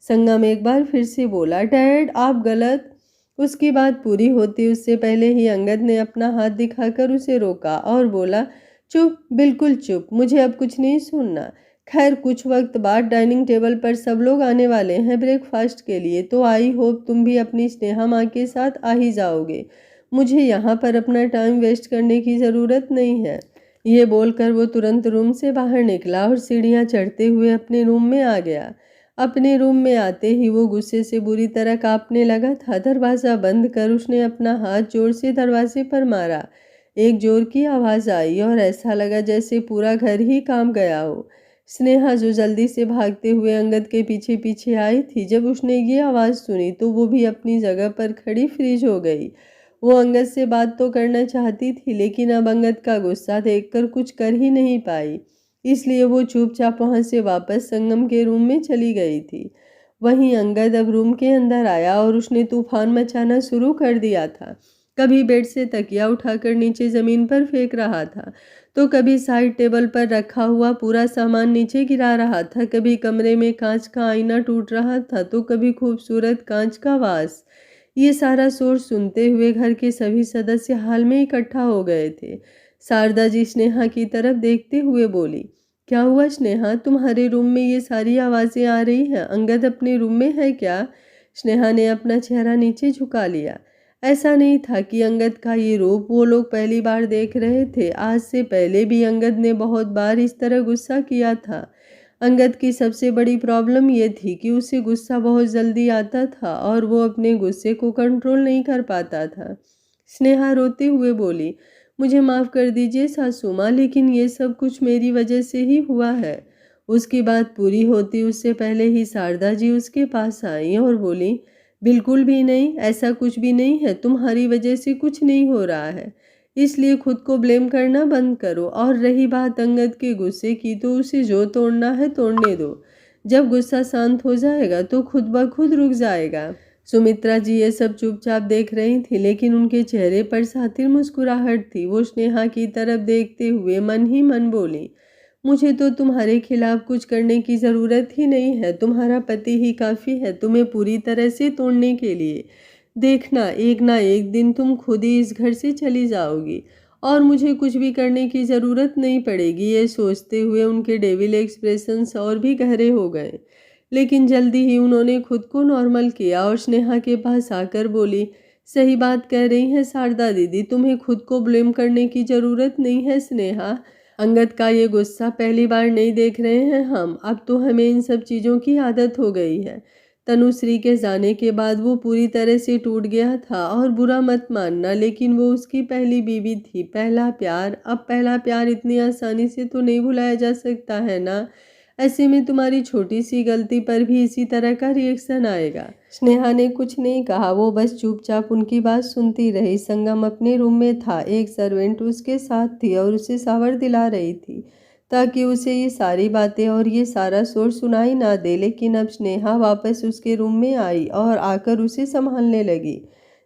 संगम एक बार फिर से बोला, डैड आप गलत। उसकी बात पूरी होती उससे पहले ही अंगद ने अपना हाथ दिखाकर उसे रोका और बोला, चुप, बिल्कुल चुप, मुझे अब कुछ नहीं सुनना। खैर कुछ वक्त बाद डाइनिंग टेबल पर सब लोग आने वाले हैं ब्रेकफास्ट के लिए, तो आई होप तुम भी अपनी स्नेहा माँ के साथ आ ही जाओगे। मुझे यहाँ पर अपना टाइम वेस्ट करने की ज़रूरत नहीं है। ये बोलकर वो तुरंत रूम से बाहर निकला और सीढ़ियाँ चढ़ते हुए अपने रूम में आ गया। अपने रूम में आते ही वो गुस्से से बुरी तरह कांपने लगा था। दरवाज़ा बंद कर उसने अपना हाथ जोर से दरवाजे पर मारा। एक जोर की आवाज़ आई और ऐसा लगा जैसे पूरा घर ही कांप गया हो। स्नेहा जो जल्दी से भागते हुए अंगद के पीछे पीछे आई थी, जब उसने ये आवाज़ सुनी तो वो भी अपनी जगह पर खड़ी फ्रीज हो गई। वो अंगद से बात तो करना चाहती थी, लेकिन अब अंगद का गुस्सा देखकर कुछ कर ही नहीं पाई, इसलिए वो चुपचाप वहाँ से वापस संगम के रूम में चली गई थी। वहीं अंगद अब रूम के अंदर आया और उसने तूफान मचाना शुरू कर दिया था। कभी बेड से तकिया उठाकर नीचे ज़मीन पर फेंक रहा था, तो कभी साइड टेबल पर रखा हुआ पूरा सामान नीचे गिरा रहा था। कभी कमरे में कांच का आईना टूट रहा था, तो कभी खूबसूरत कांच का वास। ये सारा शोर सुनते हुए घर के सभी सदस्य हाल में इकट्ठा हो गए थे। शारदा जी स्नेहा की तरफ देखते हुए बोली, क्या हुआ स्नेहा, तुम्हारे रूम में ये सारी आवाज़ें आ रही हैं? अंगद अपने रूम में है क्या? स्नेहा ने अपना चेहरा नीचे झुका लिया। ऐसा नहीं था कि अंगद का ये रूप वो लोग पहली बार देख रहे थे। आज से पहले भी अंगद ने बहुत बार इस तरह गुस्सा किया था। अंगद की सबसे बड़ी प्रॉब्लम ये थी कि उसे गुस्सा बहुत जल्दी आता था और वो अपने गुस्से को कंट्रोल नहीं कर पाता था। स्नेहा रोते हुए बोली, मुझे माफ़ कर दीजिए सासू माँ, लेकिन ये सब कुछ मेरी वजह से ही हुआ है। उसकी बात पूरी होती उससे पहले ही शारदा जी उसके पास आई और बोली, बिल्कुल भी नहीं, ऐसा कुछ भी नहीं है, तुम्हारी वजह से कुछ नहीं हो रहा है, इसलिए खुद को ब्लेम करना बंद करो। और रही बात अंगद के गुस्से की, तो उसे जो तोड़ना है तोड़ने दो। जब गुस्सा शांत हो जाएगा तो खुद ब खुद रुक जाएगा। सुमित्रा जी ये सब चुपचाप देख रही थी, लेकिन उनके चेहरे पर सातिर मुस्कुराहट थी। वो स्नेहा की तरफ देखते हुए मन ही मन बोली, मुझे तो तुम्हारे खिलाफ कुछ करने की ज़रूरत ही नहीं है, तुम्हारा पति ही काफ़ी है तुम्हें पूरी तरह से तोड़ने के लिए। देखना, एक ना एक दिन तुम खुद ही इस घर से चली जाओगी और मुझे कुछ भी करने की ज़रूरत नहीं पड़ेगी। ये सोचते हुए उनके डेविल एक्सप्रेशंस और भी गहरे हो गए, लेकिन जल्दी ही उन्होंने खुद को नॉर्मल किया और स्नेहा के पास आकर बोली, सही बात कह रही हैं शारदा दीदी, तुम्हें खुद को ब्लेम करने की ज़रूरत नहीं है स्नेहा। अंगद का ये गुस्सा पहली बार नहीं देख रहे हैं हम, अब तो हमें इन सब चीज़ों की आदत हो गई है। तनुश्री के जाने के बाद वो पूरी तरह से टूट गया था और बुरा मत मानना, लेकिन वो उसकी पहली बीवी थी, पहला प्यार। अब पहला प्यार इतनी आसानी से तो नहीं भुलाया जा सकता है ना। ऐसे में तुम्हारी छोटी सी गलती पर भी इसी तरह का रिएक्शन आएगा। स्नेहा ने कुछ नहीं कहा, वो बस चुपचाप उनकी बात सुनती रही। संगम अपने रूम में था, एक सर्वेंट उसके साथ थी और उसे शावर दिला रही थी ताकि उसे ये सारी बातें और ये सारा शोर सुनाई ना दे। लेकिन अब स्नेहा वापस उसके रूम में आई और आकर उसे संभालने लगी।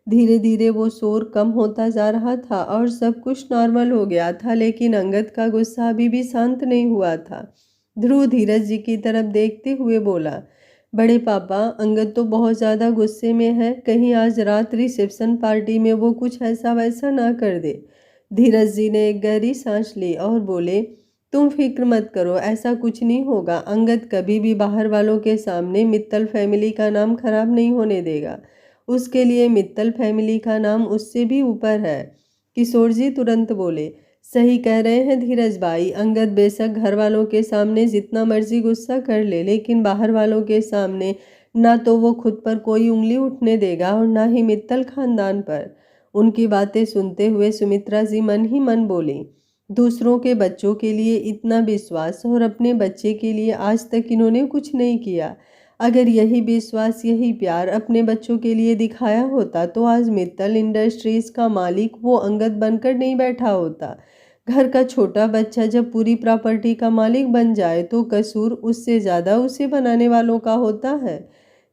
धीरे धीरे वो शोर कम होता जा रहा था और सब कुछ नॉर्मल हो गया था, लेकिन अंगद का गुस्सा अभी भी शांत नहीं हुआ था। ध्रुव धीरज जी की तरफ देखते हुए बोला, बड़े पापा, अंगद तो बहुत ज़्यादा गुस्से में है, कहीं आज रात रिसेप्शन पार्टी में वो कुछ ऐसा वैसा ना कर दे। धीरज जी ने एक गहरी सांस ली और बोले, तुम फिक्र मत करो, ऐसा कुछ नहीं होगा। अंगद कभी भी बाहर वालों के सामने मित्तल फैमिली का नाम खराब नहीं होने देगा। उसके लिए मित्तल फैमिली का नाम उससे भी ऊपर है। किशोर जी तुरंत बोले, सही कह रहे हैं धीरज भाई, अंगद बेशक घर वालों के सामने जितना मर्जी गुस्सा कर ले, लेकिन बाहर वालों के सामने ना तो वो खुद पर कोई उंगली उठने देगा और ना ही मित्तल खानदान पर। उनकी बातें सुनते हुए सुमित्रा जी मन ही मन बोली, दूसरों के बच्चों के लिए इतना विश्वास और अपने बच्चे के लिए आज तक इन्होंने कुछ नहीं किया। अगर यही विश्वास, यही प्यार अपने बच्चों के लिए दिखाया होता तो आज मित्तल इंडस्ट्रीज का मालिक वो अंगद बनकर नहीं बैठा होता। घर का छोटा बच्चा जब पूरी प्रॉपर्टी का मालिक बन जाए तो कसूर उससे ज़्यादा उसे बनाने वालों का होता है।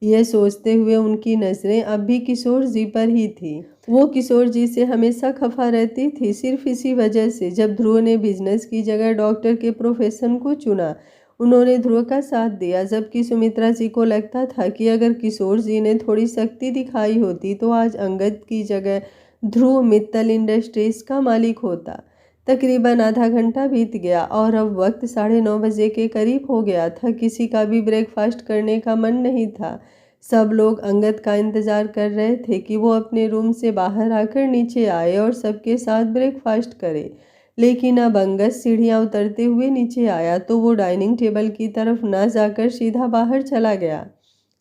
यह सोचते हुए उनकी नज़रें अब भी किशोर जी पर ही थी। वो किशोर जी से हमेशा खफा रहती थी, सिर्फ इसी वजह से जब ध्रुव ने बिजनेस की जगह डॉक्टर के प्रोफेशन को चुना, उन्होंने ध्रुव का साथ दिया। जबकि सुमित्रा जी को लगता था कि अगर किशोर जी ने थोड़ी सख्ती दिखाई होती तो आज अंगद की जगह ध्रुव मित्तल इंडस्ट्रीज का मालिक होता। तकरीबन आधा घंटा बीत गया और अब वक्त 9:30 बजे के करीब हो गया था। किसी का भी ब्रेकफास्ट करने का मन नहीं था। सब लोग अंगद का इंतज़ार कर रहे थे कि वो अपने रूम से बाहर आकर नीचे आए और सबके साथ ब्रेकफास्ट करे। लेकिन अब अंगद सीढ़ियाँ उतरते हुए नीचे आया तो वो डाइनिंग टेबल की तरफ न जाकर सीधा बाहर चला गया।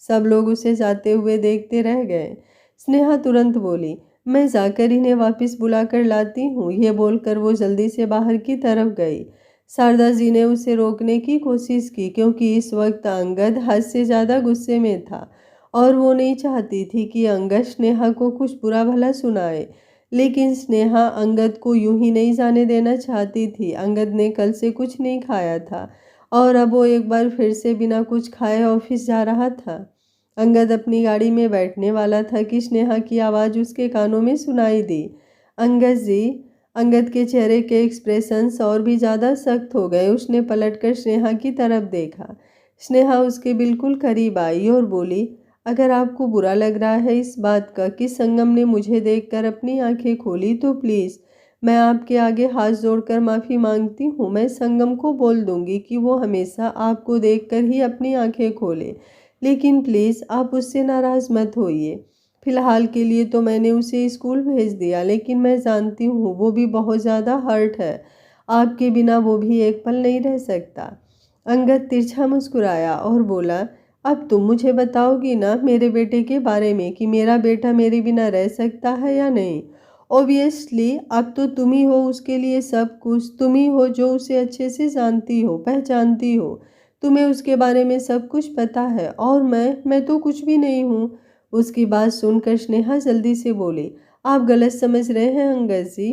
सब लोग उसे जाते हुए देखते रह गए। स्नेहा तुरंत बोली, मैं जाकर इन्हें वापस बुलाकर लाती हूँ। ये बोलकर वो जल्दी से बाहर की तरफ गई। शारदा जी ने उसे रोकने की कोशिश की क्योंकि इस वक्त अंगद हद से ज़्यादा गुस्से में था और वो नहीं चाहती थी कि अंगद स्नेहा को कुछ बुरा भला सुनाए। लेकिन स्नेहा अंगद को यूं ही नहीं जाने देना चाहती थी। अंगद ने कल से कुछ नहीं खाया था और अब वो एक बार फिर से बिना कुछ खाए ऑफिस जा रहा था। अंगद अपनी गाड़ी में बैठने वाला था कि स्नेहा की आवाज़ उसके कानों में सुनाई दी। अंगद जी। अंगद के चेहरे के एक्सप्रेशंस और भी ज़्यादा सख्त हो गए। उसने पलटकर स्नेहा की तरफ देखा। स्नेहा उसके बिल्कुल करीब आई और बोली, अगर आपको बुरा लग रहा है इस बात का कि संगम ने मुझे देखकर अपनी आंखें खोली तो प्लीज़ मैं आपके आगे हाथ जोड़कर माफ़ी मांगती हूँ। मैं संगम को बोल दूँगी कि वो हमेशा आपको देखकर ही अपनी आंखें खोले, लेकिन प्लीज़ आप उससे नाराज़ मत होइए। फ़िलहाल के लिए तो मैंने उसे स्कूल भेज दिया, लेकिन मैं जानती हूँ वो भी बहुत ज़्यादा हर्ट है। आपके बिना वो भी एक पल नहीं रह सकता। अंगद तिरछा मुस्कुराया और बोला, अब तुम मुझे बताओगी ना मेरे बेटे के बारे में कि मेरा बेटा मेरे बिना रह सकता है या नहीं। ऑब्वियसली अब तो तुम ही हो उसके लिए सब कुछ। तुम ही हो जो उसे अच्छे से जानती हो, पहचानती हो। तुम्हें उसके बारे में सब कुछ पता है और मैं तो कुछ भी नहीं हूँ। उसकी बात सुनकर स्नेहा जल्दी से बोली, आप गलत समझ रहे हैं अंगद जी।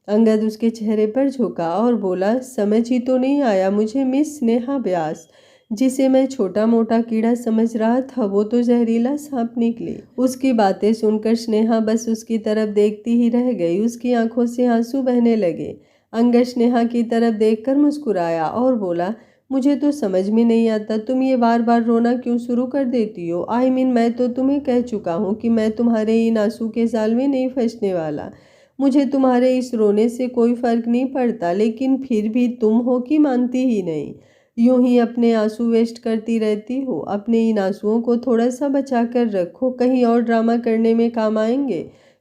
अंगद उसके चेहरे पर झुका और बोला, समझ ही तो नहीं आया मुझे मिस स्नेहा व्यास। जिसे मैं छोटा मोटा कीड़ा समझ रहा था वो तो जहरीला सांप निकली। उसकी बातें सुनकर स्नेहा बस उसकी तरफ देखती ही रह गई। उसकी आंखों से आंसू बहने लगे। अंगद स्नेहा की तरफ देखकर मुस्कुराया और बोला, मुझे तो समझ में नहीं आता तुम ये बार बार रोना क्यों शुरू कर देती हो। मैं तो तुम्हें कह चुका हूँ कि मैं तुम्हारे इन आंसू के जाल में नहीं फंसने वाला। मुझे तुम्हारे इस रोने से कोई फर्क नहीं पड़ता, लेकिन फिर भी तुम हो कि मानती ही नहीं। यूं ही अपने आंसू वेस्ट करती रहती हो। अपने इन आंसुओं को थोड़ा सा बचा कर रखो, कहीं और ड्रामा करने में काम आएंगे,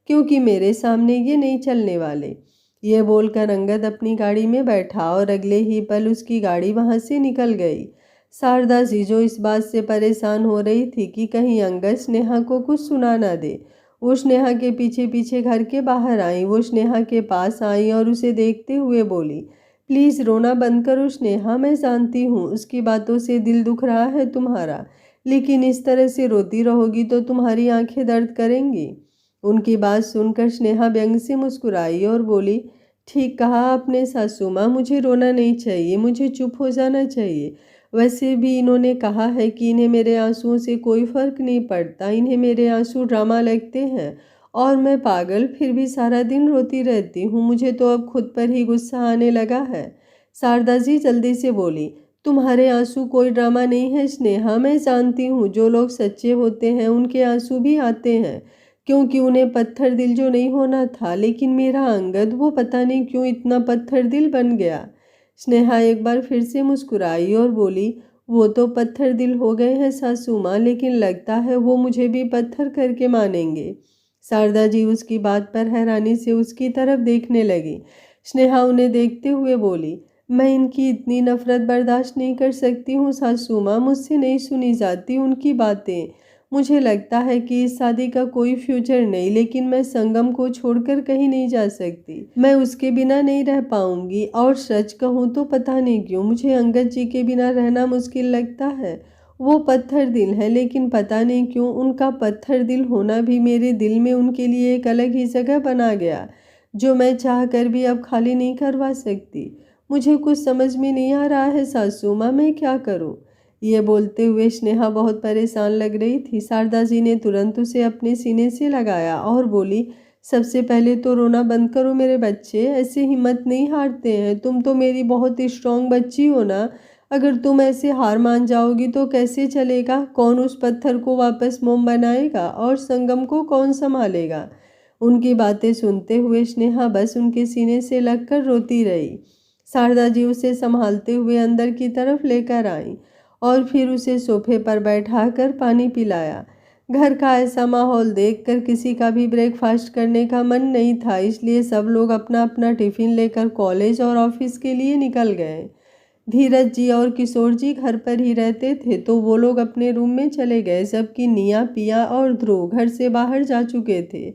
क्योंकि मेरे सामने ये नहीं चलने वाले। ये बोलकर अंगद अपनी गाड़ी में बैठा और अगले ही पल उसकी गाड़ी वहां से निकल गई। शारदा जी जो इस बात से परेशान हो रही थी कि कहीं अंगद स्नेहा को कुछ सुना ना दे, वो स्नेहा के पीछे पीछे घर के बाहर आई। वो स्नेहा के पास आई और उसे देखते हुए बोली, प्लीज़ रोना बंद करो स्नेहा। मैं जानती हूँ उसकी बातों से दिल दुख रहा है तुम्हारा, लेकिन इस तरह से रोती रहोगी तो तुम्हारी आंखें दर्द करेंगी। उनकी बात सुनकर स्नेहा व्यंग से मुस्कुराई और बोली, ठीक कहा आपने सासू माँ, मुझे रोना नहीं चाहिए, मुझे चुप हो जाना चाहिए। वैसे भी इन्होंने कहा है कि इन्हें मेरे आंसुओं से कोई फर्क नहीं पड़ता, इन्हें मेरे आंसू ड्रामा लगते हैं और मैं पागल फिर भी सारा दिन रोती रहती हूँ। मुझे तो अब खुद पर ही गुस्सा आने लगा है। शारदा जी जल्दी से बोली, तुम्हारे आंसू कोई ड्रामा नहीं है स्नेहा। मैं जानती हूँ जो लोग सच्चे होते हैं उनके आंसू भी आते हैं, क्योंकि उन्हें पत्थर दिल जो नहीं होना था। लेकिन मेरा अंगद वो पता नहीं क्यों इतना पत्थर दिल बन गया। स्नेहा एक बार फिर से मुस्कुराई और बोली, वो तो पत्थर दिल हो गए हैं सासू माँ, लेकिन लगता है वो मुझे भी पत्थर करके मानेंगे। शारदा जी उसकी बात पर हैरानी से उसकी तरफ देखने लगी। स्नेहा उन्हें देखते हुए बोली, मैं इनकी इतनी नफरत बर्दाश्त नहीं कर सकती हूँ सासू माँ, मुझसे नहीं सुनी जाती उनकी बातें। मुझे लगता है कि इस शादी का कोई फ्यूचर नहीं, लेकिन मैं संगम को छोड़कर कहीं नहीं जा सकती। मैं उसके बिना नहीं रह पाऊंगी और सच कहूँ तो पता नहीं क्यों मुझे अंगद जी के बिना रहना मुश्किल लगता है। वो पत्थर दिल है, लेकिन पता नहीं क्यों उनका पत्थर दिल होना भी मेरे दिल में उनके लिए एक अलग ही जगह बना गया, जो मैं चाह कर भी अब खाली नहीं करवा सकती। मुझे कुछ समझ में नहीं आ रहा है सासू माँ, मैं क्या करूँ। ये बोलते हुए स्नेहा बहुत परेशान लग रही थी। शारदा जी ने तुरंत उसे अपने सीने से लगाया और बोली, सबसे पहले तो रोना बंद करो मेरे बच्चे, ऐसे हिम्मत नहीं हारते हैं। तुम तो मेरी बहुत स्ट्रांग बच्ची हो ना। अगर तुम ऐसे हार मान जाओगी तो कैसे चलेगा। कौन उस पत्थर को वापस मोम बनाएगा और संगम को कौन संभालेगा। उनकी बातें सुनते हुए स्नेहा बस उनके सीने से लगकर रोती रही। शारदा जी उसे संभालते हुए अंदर की तरफ लेकर आई और फिर उसे सोफे पर बैठाकर पानी पिलाया। घर का ऐसा माहौल देखकर किसी का भी ब्रेकफास्ट करने का मन नहीं था, इसलिए सब लोग अपना अपना टिफ़िन लेकर कॉलेज और ऑफिस के लिए निकल गए। धीरज जी और किशोर जी घर पर ही रहते थे, तो वो लोग अपने रूम में चले गए, जबकि निया, पिया और ध्रुव घर से बाहर जा चुके थे।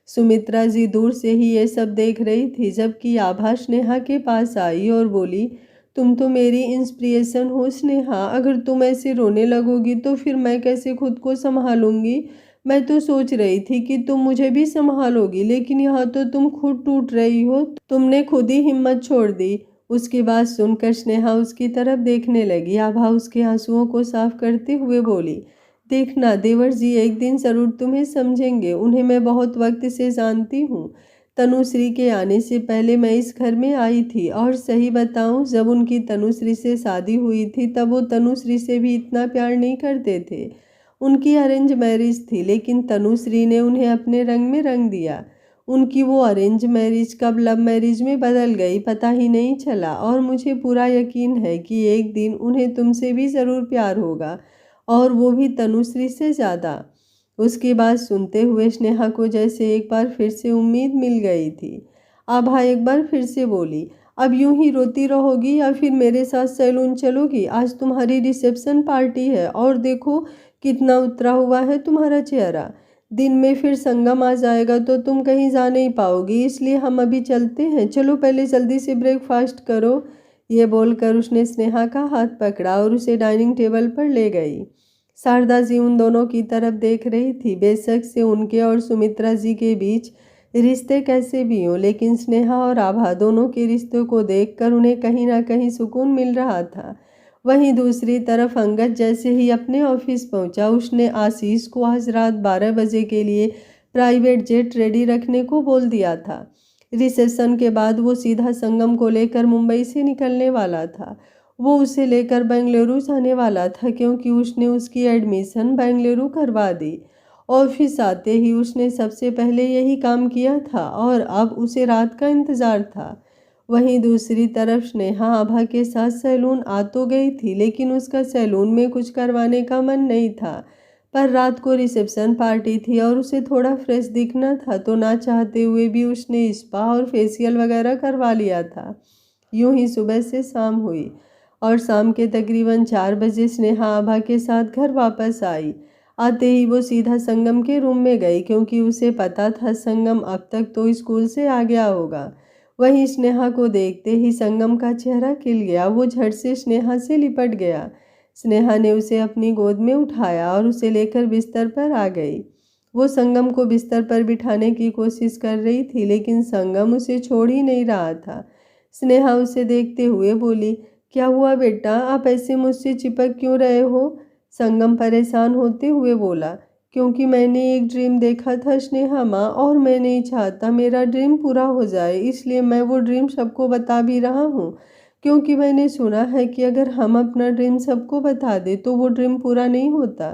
सुमित्रा जी दूर से ही ये सब देख रही थी, जबकि आभा स्नेहा के पास आई और बोली, तुम तो मेरी इंस्पिरेशन हो स्नेहा, अगर तुम ऐसे रोने लगोगी तो फिर मैं कैसे खुद को संभालूंगी। मैं तो सोच रही थी कि तुम मुझे भी संभालोगी, लेकिन यहाँ तो तुम खुद टूट रही हो, तुमने खुद ही हिम्मत छोड़ दी। उसकी बात सुनकर स्नेहा उसकी तरफ देखने लगी। आभा उसके आंसुओं को साफ करते हुए बोली, देखना देवर जी एक दिन जरूर तुम्हें समझेंगे, उन्हें मैं बहुत वक्त से जानती हूँ। तनुश्री के आने से पहले मैं इस घर में आई थी, और सही बताऊं, जब उनकी तनुश्री से शादी हुई थी तब वो तनुश्री से भी इतना प्यार नहीं करते थे। उनकी अरेंज मैरिज थी, लेकिन तनुश्री ने उन्हें अपने रंग में रंग दिया। उनकी वो अरेंज मैरिज कब लव मैरिज में बदल गई पता ही नहीं चला, और मुझे पूरा यकीन है कि एक दिन उन्हें तुमसे भी ज़रूर प्यार होगा, और वो भी तनुश्री से ज़्यादा। उसकी बात सुनते हुए स्नेहा को जैसे एक बार फिर से उम्मीद मिल गई थी। आभा एक बार फिर से बोली, अब यूं ही रोती रहोगी या फिर मेरे साथ सैलून चलोगी? आज तुम्हारी रिसेप्शन पार्टी है, और देखो कितना उतरा हुआ है तुम्हारा चेहरा। दिन में फिर संगम आ जाएगा तो तुम कहीं जा नहीं पाओगी, इसलिए हम अभी चलते हैं। चलो पहले जल्दी से ब्रेकफास्ट करो। ये बोलकर उसने स्नेहा का हाथ पकड़ा और उसे डाइनिंग टेबल पर ले गई। शारदा जी उन दोनों की तरफ देख रही थी। बेशक से उनके और सुमित्रा जी के बीच रिश्ते कैसे भी हों, लेकिन स्नेहा और आभा दोनों के रिश्तों को देखकर उन्हें कहीं ना कहीं सुकून मिल रहा था। वहीं दूसरी तरफ अंगद जैसे ही अपने ऑफिस पहुंचा, उसने आशीष को आज रात 12 बजे के लिए प्राइवेट जेट रेडी रखने को बोल दिया था। रिसेप्शन के बाद वो सीधा संगम को लेकर मुंबई से निकलने वाला था। वो उसे लेकर बेंगलुरु जाने वाला था, क्योंकि उसने उसकी एडमिशन बेंगलुरु करवा दी। ऑफिस आते ही उसने सबसे पहले यही काम किया था, और अब उसे रात का इंतज़ार था। वहीं दूसरी तरफ स्नेहा आभा के साथ सैलून आ तो गई थी, लेकिन उसका सैलून में कुछ करवाने का मन नहीं था। पर रात को रिसेप्शन पार्टी थी और उसे थोड़ा फ्रेश दिखना था, तो ना चाहते हुए भी उसने स्पा और फेशियल वगैरह करवा लिया था। यूं ही सुबह से शाम हुई, और शाम के तकरीबन 4 बजे स्नेहा आभा के साथ घर वापस आई। आते ही वो सीधा संगम के रूम में गई, क्योंकि उसे पता था संगम अब तक तो स्कूल से आ गया होगा। वहीं स्नेहा को देखते ही संगम का चेहरा खिल गया। वो झट से स्नेहा से लिपट गया। स्नेहा ने उसे अपनी गोद में उठाया और उसे लेकर बिस्तर पर आ गई। वो संगम को बिस्तर पर बिठाने की कोशिश कर रही थी, लेकिन संगम उसे छोड़ ही नहीं रहा था। स्नेहा उसे देखते हुए बोली, क्या हुआ बेटा, आप ऐसे मुझसे चिपक क्यों रहे हो? संगम परेशान होते हुए बोला, क्योंकि मैंने एक ड्रीम देखा था स्नेहा माँ, और मैं नहीं चाहता मेरा ड्रीम पूरा हो जाए, इसलिए मैं वो ड्रीम सबको बता भी रहा हूँ। क्योंकि मैंने सुना है कि अगर हम अपना ड्रीम सबको बता दें तो वो ड्रीम पूरा नहीं होता।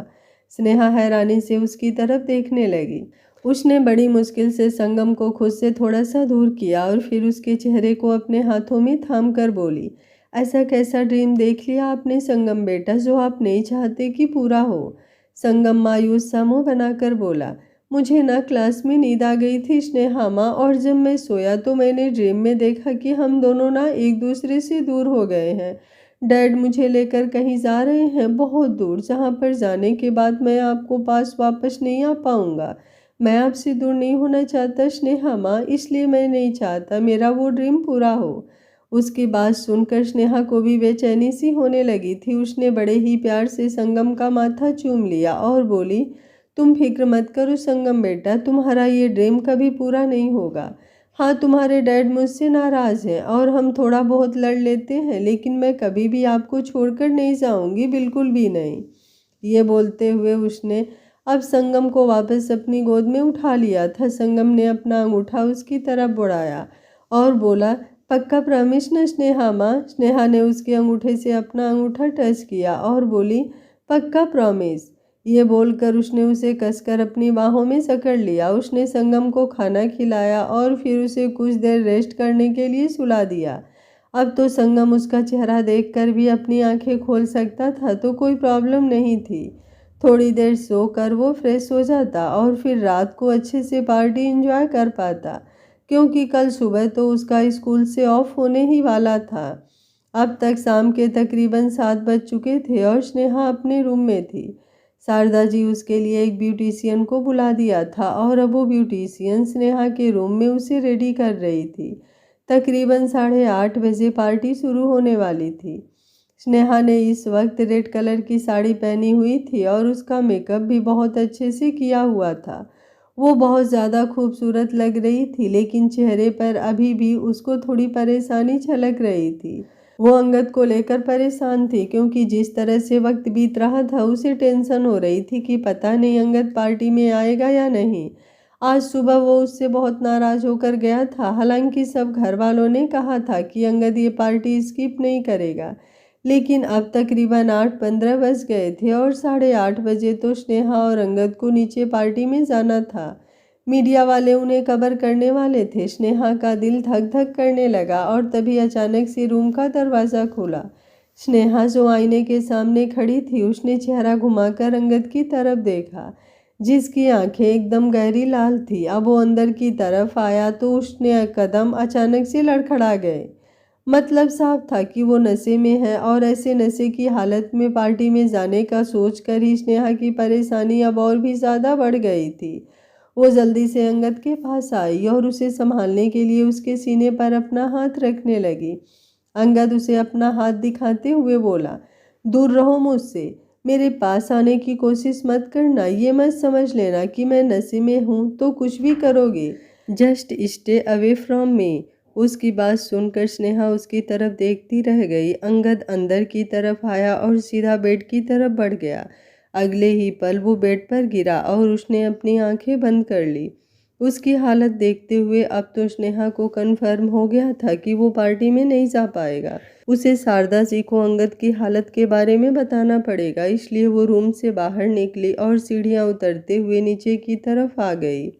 स्नेहा हैरानी से उसकी तरफ देखने लगी। उसने बड़ी मुश्किल से संगम को खुद से थोड़ा सा दूर किया और फिर उसके चेहरे को अपने हाथों में थाम कर बोली, ऐसा कैसा ड्रीम देख लिया आपने संगम बेटा, जो आप नहीं चाहते कि पूरा हो? संगम मायूस सा मुँह बनाकर बोला, मुझे ना क्लास में नींद आ गई थी स्नेहा माँ, और जब मैं सोया तो मैंने ड्रीम में देखा कि हम दोनों ना एक दूसरे से दूर हो गए हैं। डैड मुझे लेकर कहीं जा रहे हैं, बहुत दूर, जहाँ पर जाने के बाद मैं आपको पास वापस नहीं आ पाऊँगा। मैं आपसे दूर नहीं होना चाहता स्नेहा माँ, इसलिए मैं नहीं चाहता मेरा वो ड्रीम पूरा हो। उसकी बात सुनकर स्नेहा को भी बेचैनी सी होने लगी थी। उसने बड़े ही प्यार से संगम का माथा चूम लिया और बोली, तुम फिक्र मत करो संगम बेटा, तुम्हारा ये ड्रीम कभी पूरा नहीं होगा। हाँ, तुम्हारे डैड मुझसे नाराज़ हैं और हम थोड़ा बहुत लड़ लेते हैं, लेकिन मैं कभी भी आपको छोड़कर नहीं जाऊंगी, बिल्कुल भी नहीं। ये बोलते हुए उसने अब संगम को वापस अपनी गोद में उठा लिया था। संगम ने अपना अंगूठा उसकी तरफ बढ़ाया और बोला, पक्का प्रॉमिस न स्नेहा माँ? स्नेहा ने उसके अंगूठे से अपना अंगूठा टच किया और बोली, पक्का प्रॉमिस। ये बोलकर उसने उसे कसकर अपनी बाहों में जकड़ लिया। उसने संगम को खाना खिलाया और फिर उसे कुछ देर रेस्ट करने के लिए सुला दिया। अब तो संगम उसका चेहरा देखकर भी अपनी आंखें खोल सकता था, तो कोई प्रॉब्लम नहीं थी। थोड़ी देर सोकर वो फ्रेश हो जाता और फिर रात को अच्छे से पार्टी एंजॉय कर पाता, क्योंकि कल सुबह तो उसका स्कूल से ऑफ होने ही वाला था। अब तक शाम के तकरीबन 7 बज चुके थे और स्नेहा अपने रूम में थी। शारदा जी उसके लिए एक ब्यूटिशियन को बुला दिया था और अब वो ब्यूटिशियन स्नेहा के रूम में उसे रेडी कर रही थी। तकरीबन 8:30 बजे पार्टी शुरू होने वाली थी। स्नेहा ने इस वक्त रेड कलर की साड़ी पहनी हुई थी और उसका मेकअप भी बहुत अच्छे से किया हुआ था। वो बहुत ज़्यादा खूबसूरत लग रही थी, लेकिन चेहरे पर अभी भी उसको थोड़ी परेशानी झलक रही थी। वो अंगद को लेकर परेशान थी, क्योंकि जिस तरह से वक्त बीत रहा था उसे टेंशन हो रही थी कि पता नहीं अंगद पार्टी में आएगा या नहीं। आज सुबह वो उससे बहुत नाराज़ होकर गया था। हालांकि सब घर वालों ने कहा था कि अंगद ये पार्टी स्किप नहीं करेगा, लेकिन अब तकरीबन 8:15 बज गए थे और 8:30 बजे तो स्नेहा और अंगद को नीचे पार्टी में जाना था। मीडिया वाले उन्हें कवर करने वाले थे। स्नेहा का दिल धक धक करने लगा और तभी अचानक से रूम का दरवाज़ा खुला। स्नेहा जो आईने के सामने खड़ी थी, उसने चेहरा घुमाकर अंगद की तरफ देखा, जिसकी आंखें एकदम गहरी लाल थी। अब वो अंदर की तरफ आया तो उसने कदम अचानक से लड़खड़ा गए। मतलब साफ था कि वो नशे में है, और ऐसे नशे की हालत में पार्टी में जाने का सोचकर ही स्नेहा की परेशानी अब और भी ज़्यादा बढ़ गई थी। वो जल्दी से अंगद के पास आई और उसे संभालने के लिए उसके सीने पर अपना हाथ रखने लगी। अंगद उसे अपना हाथ दिखाते हुए बोला, दूर रहो मुझसे, मेरे पास आने की कोशिश मत करना। ये मत समझ लेना कि मैं नशे में हूँ तो कुछ भी करोगे। Just stay away from me. उसकी बात सुनकर स्नेहा उसकी तरफ देखती रह गई। अंगद अंदर की तरफ आया और सीधा बेड की तरफ बढ़ गया। अगले ही पल वो बेड पर गिरा और उसने अपनी आंखें बंद कर ली। उसकी हालत देखते हुए अब तो स्नेहा को कन्फर्म हो गया था कि वो पार्टी में नहीं जा पाएगा। उसे शारदा जी को अंगद की हालत के बारे में बताना पड़ेगा। इसलिए वो रूम से बाहर निकली और सीढ़ियाँ उतरते हुए नीचे की तरफ आ गई।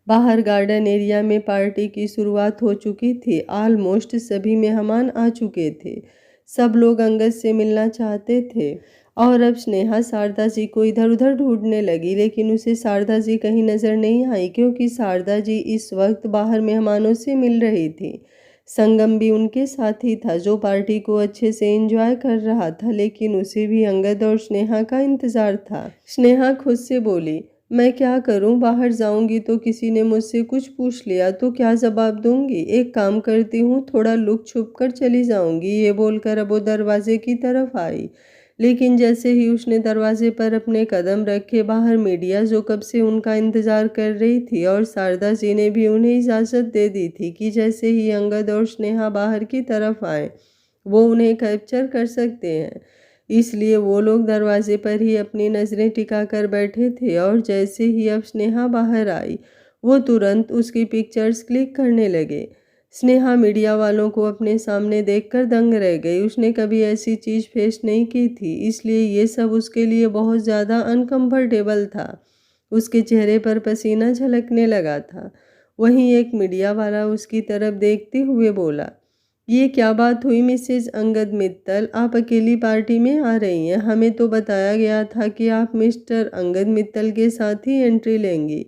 बाहर गार्डन एरिया में पार्टी की शुरुआत हो चुकी थी। ऑलमोस्ट सभी मेहमान आ चुके थे। सब लोग अंगद से मिलना चाहते थे और अब स्नेहा शारदा जी को इधर उधर ढूंढने लगी, लेकिन उसे शारदा जी कहीं नजर नहीं आई, क्योंकि शारदा जी इस वक्त बाहर मेहमानों से मिल रही थी। संगम भी उनके साथ ही था, जो पार्टी को अच्छे से एंजॉय कर रहा था, लेकिन उसे भी अंगद और स्नेहा का इंतजार था। स्नेहा खुद से बोली, मैं क्या करूं, बाहर जाऊंगी तो किसी ने मुझसे कुछ पूछ लिया तो क्या जवाब दूंगी। एक काम करती हूँ, थोड़ा लुक छुप कर चली जाऊंगी। ये बोलकर अब वो दरवाजे की तरफ आई, लेकिन जैसे ही उसने दरवाजे पर अपने कदम रखे, बाहर मीडिया जो कब से उनका इंतजार कर रही थी और शारदा जी ने भी उन्हें इजाज़त दे दी थी कि जैसे ही अंगद और स्नेहा बाहर की तरफ आए वो उन्हें कैप्चर कर सकते हैं। इसलिए वो लोग दरवाजे पर ही अपनी नज़रें टिका कर बैठे थे और जैसे ही अब स्नेहा बाहर आई वो तुरंत उसकी पिक्चर्स क्लिक करने लगे। स्नेहा मीडिया वालों को अपने सामने देखकर दंग रह गई। उसने कभी ऐसी चीज़ फेस नहीं की थी, इसलिए ये सब उसके लिए बहुत ज़्यादा अनकंफर्टेबल था। उसके चेहरे पर पसीना झलकने लगा था। वहीं एक मीडिया वाला उसकी तरफ देखते हुए बोला, ये क्या बात हुई मिसेज अंगद मित्तल, आप अकेली पार्टी में आ रही हैं। हमें तो बताया गया था कि आप मिस्टर अंगद मित्तल के साथ ही एंट्री लेंगी।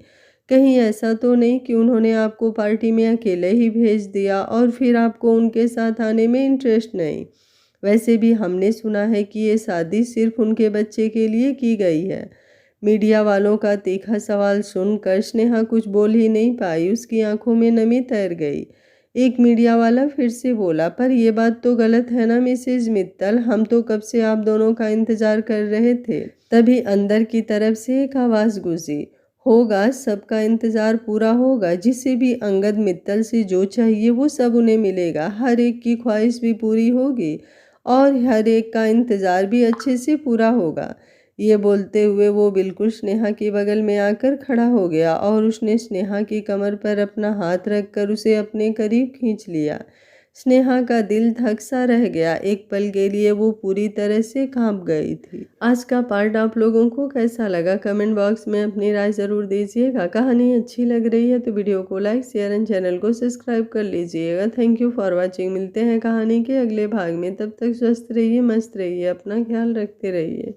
कहीं ऐसा तो नहीं कि उन्होंने आपको पार्टी में अकेले ही भेज दिया और फिर आपको उनके साथ आने में इंटरेस्ट नहीं। वैसे भी हमने सुना है कि ये शादी सिर्फ उनके बच्चे के लिए की गई है। मीडिया वालों का तीखा सवाल सुनकर स्नेहा कुछ बोल ही नहीं पाई। उसकी आंखों में नमी तैर गई। एक मीडिया वाला फिर से बोला, पर यह बात तो गलत है ना मिसेज मित्तल, हम तो कब से आप दोनों का इंतजार कर रहे थे। तभी अंदर की तरफ से एक आवाज़ गूंजी, होगा, सबका इंतजार पूरा होगा। जिसे भी अंगद मित्तल से जो चाहिए वो सब उन्हें मिलेगा। हर एक की ख्वाहिश भी पूरी होगी और हर एक का इंतजार भी अच्छे से पूरा होगा। ये बोलते हुए वो बिल्कुल स्नेहा के बगल में आकर खड़ा हो गया और उसने स्नेहा की कमर पर अपना हाथ रखकर उसे अपने करीब खींच लिया। स्नेहा का दिल धक सा रह गया। एक पल के लिए वो पूरी तरह से कांप गई थी। आज का पार्ट आप लोगों को कैसा लगा, कमेंट बॉक्स में अपनी राय ज़रूर दीजिएगा। कहानी अच्छी लग रही है तो वीडियो को लाइक, शेयर एंड चैनल को सब्सक्राइब कर लीजिएगा। Thank you for watching. मिलते हैं कहानी के अगले भाग में। तब तक स्वस्थ रहिए, मस्त रहिए, अपना ख्याल रखते रहिए।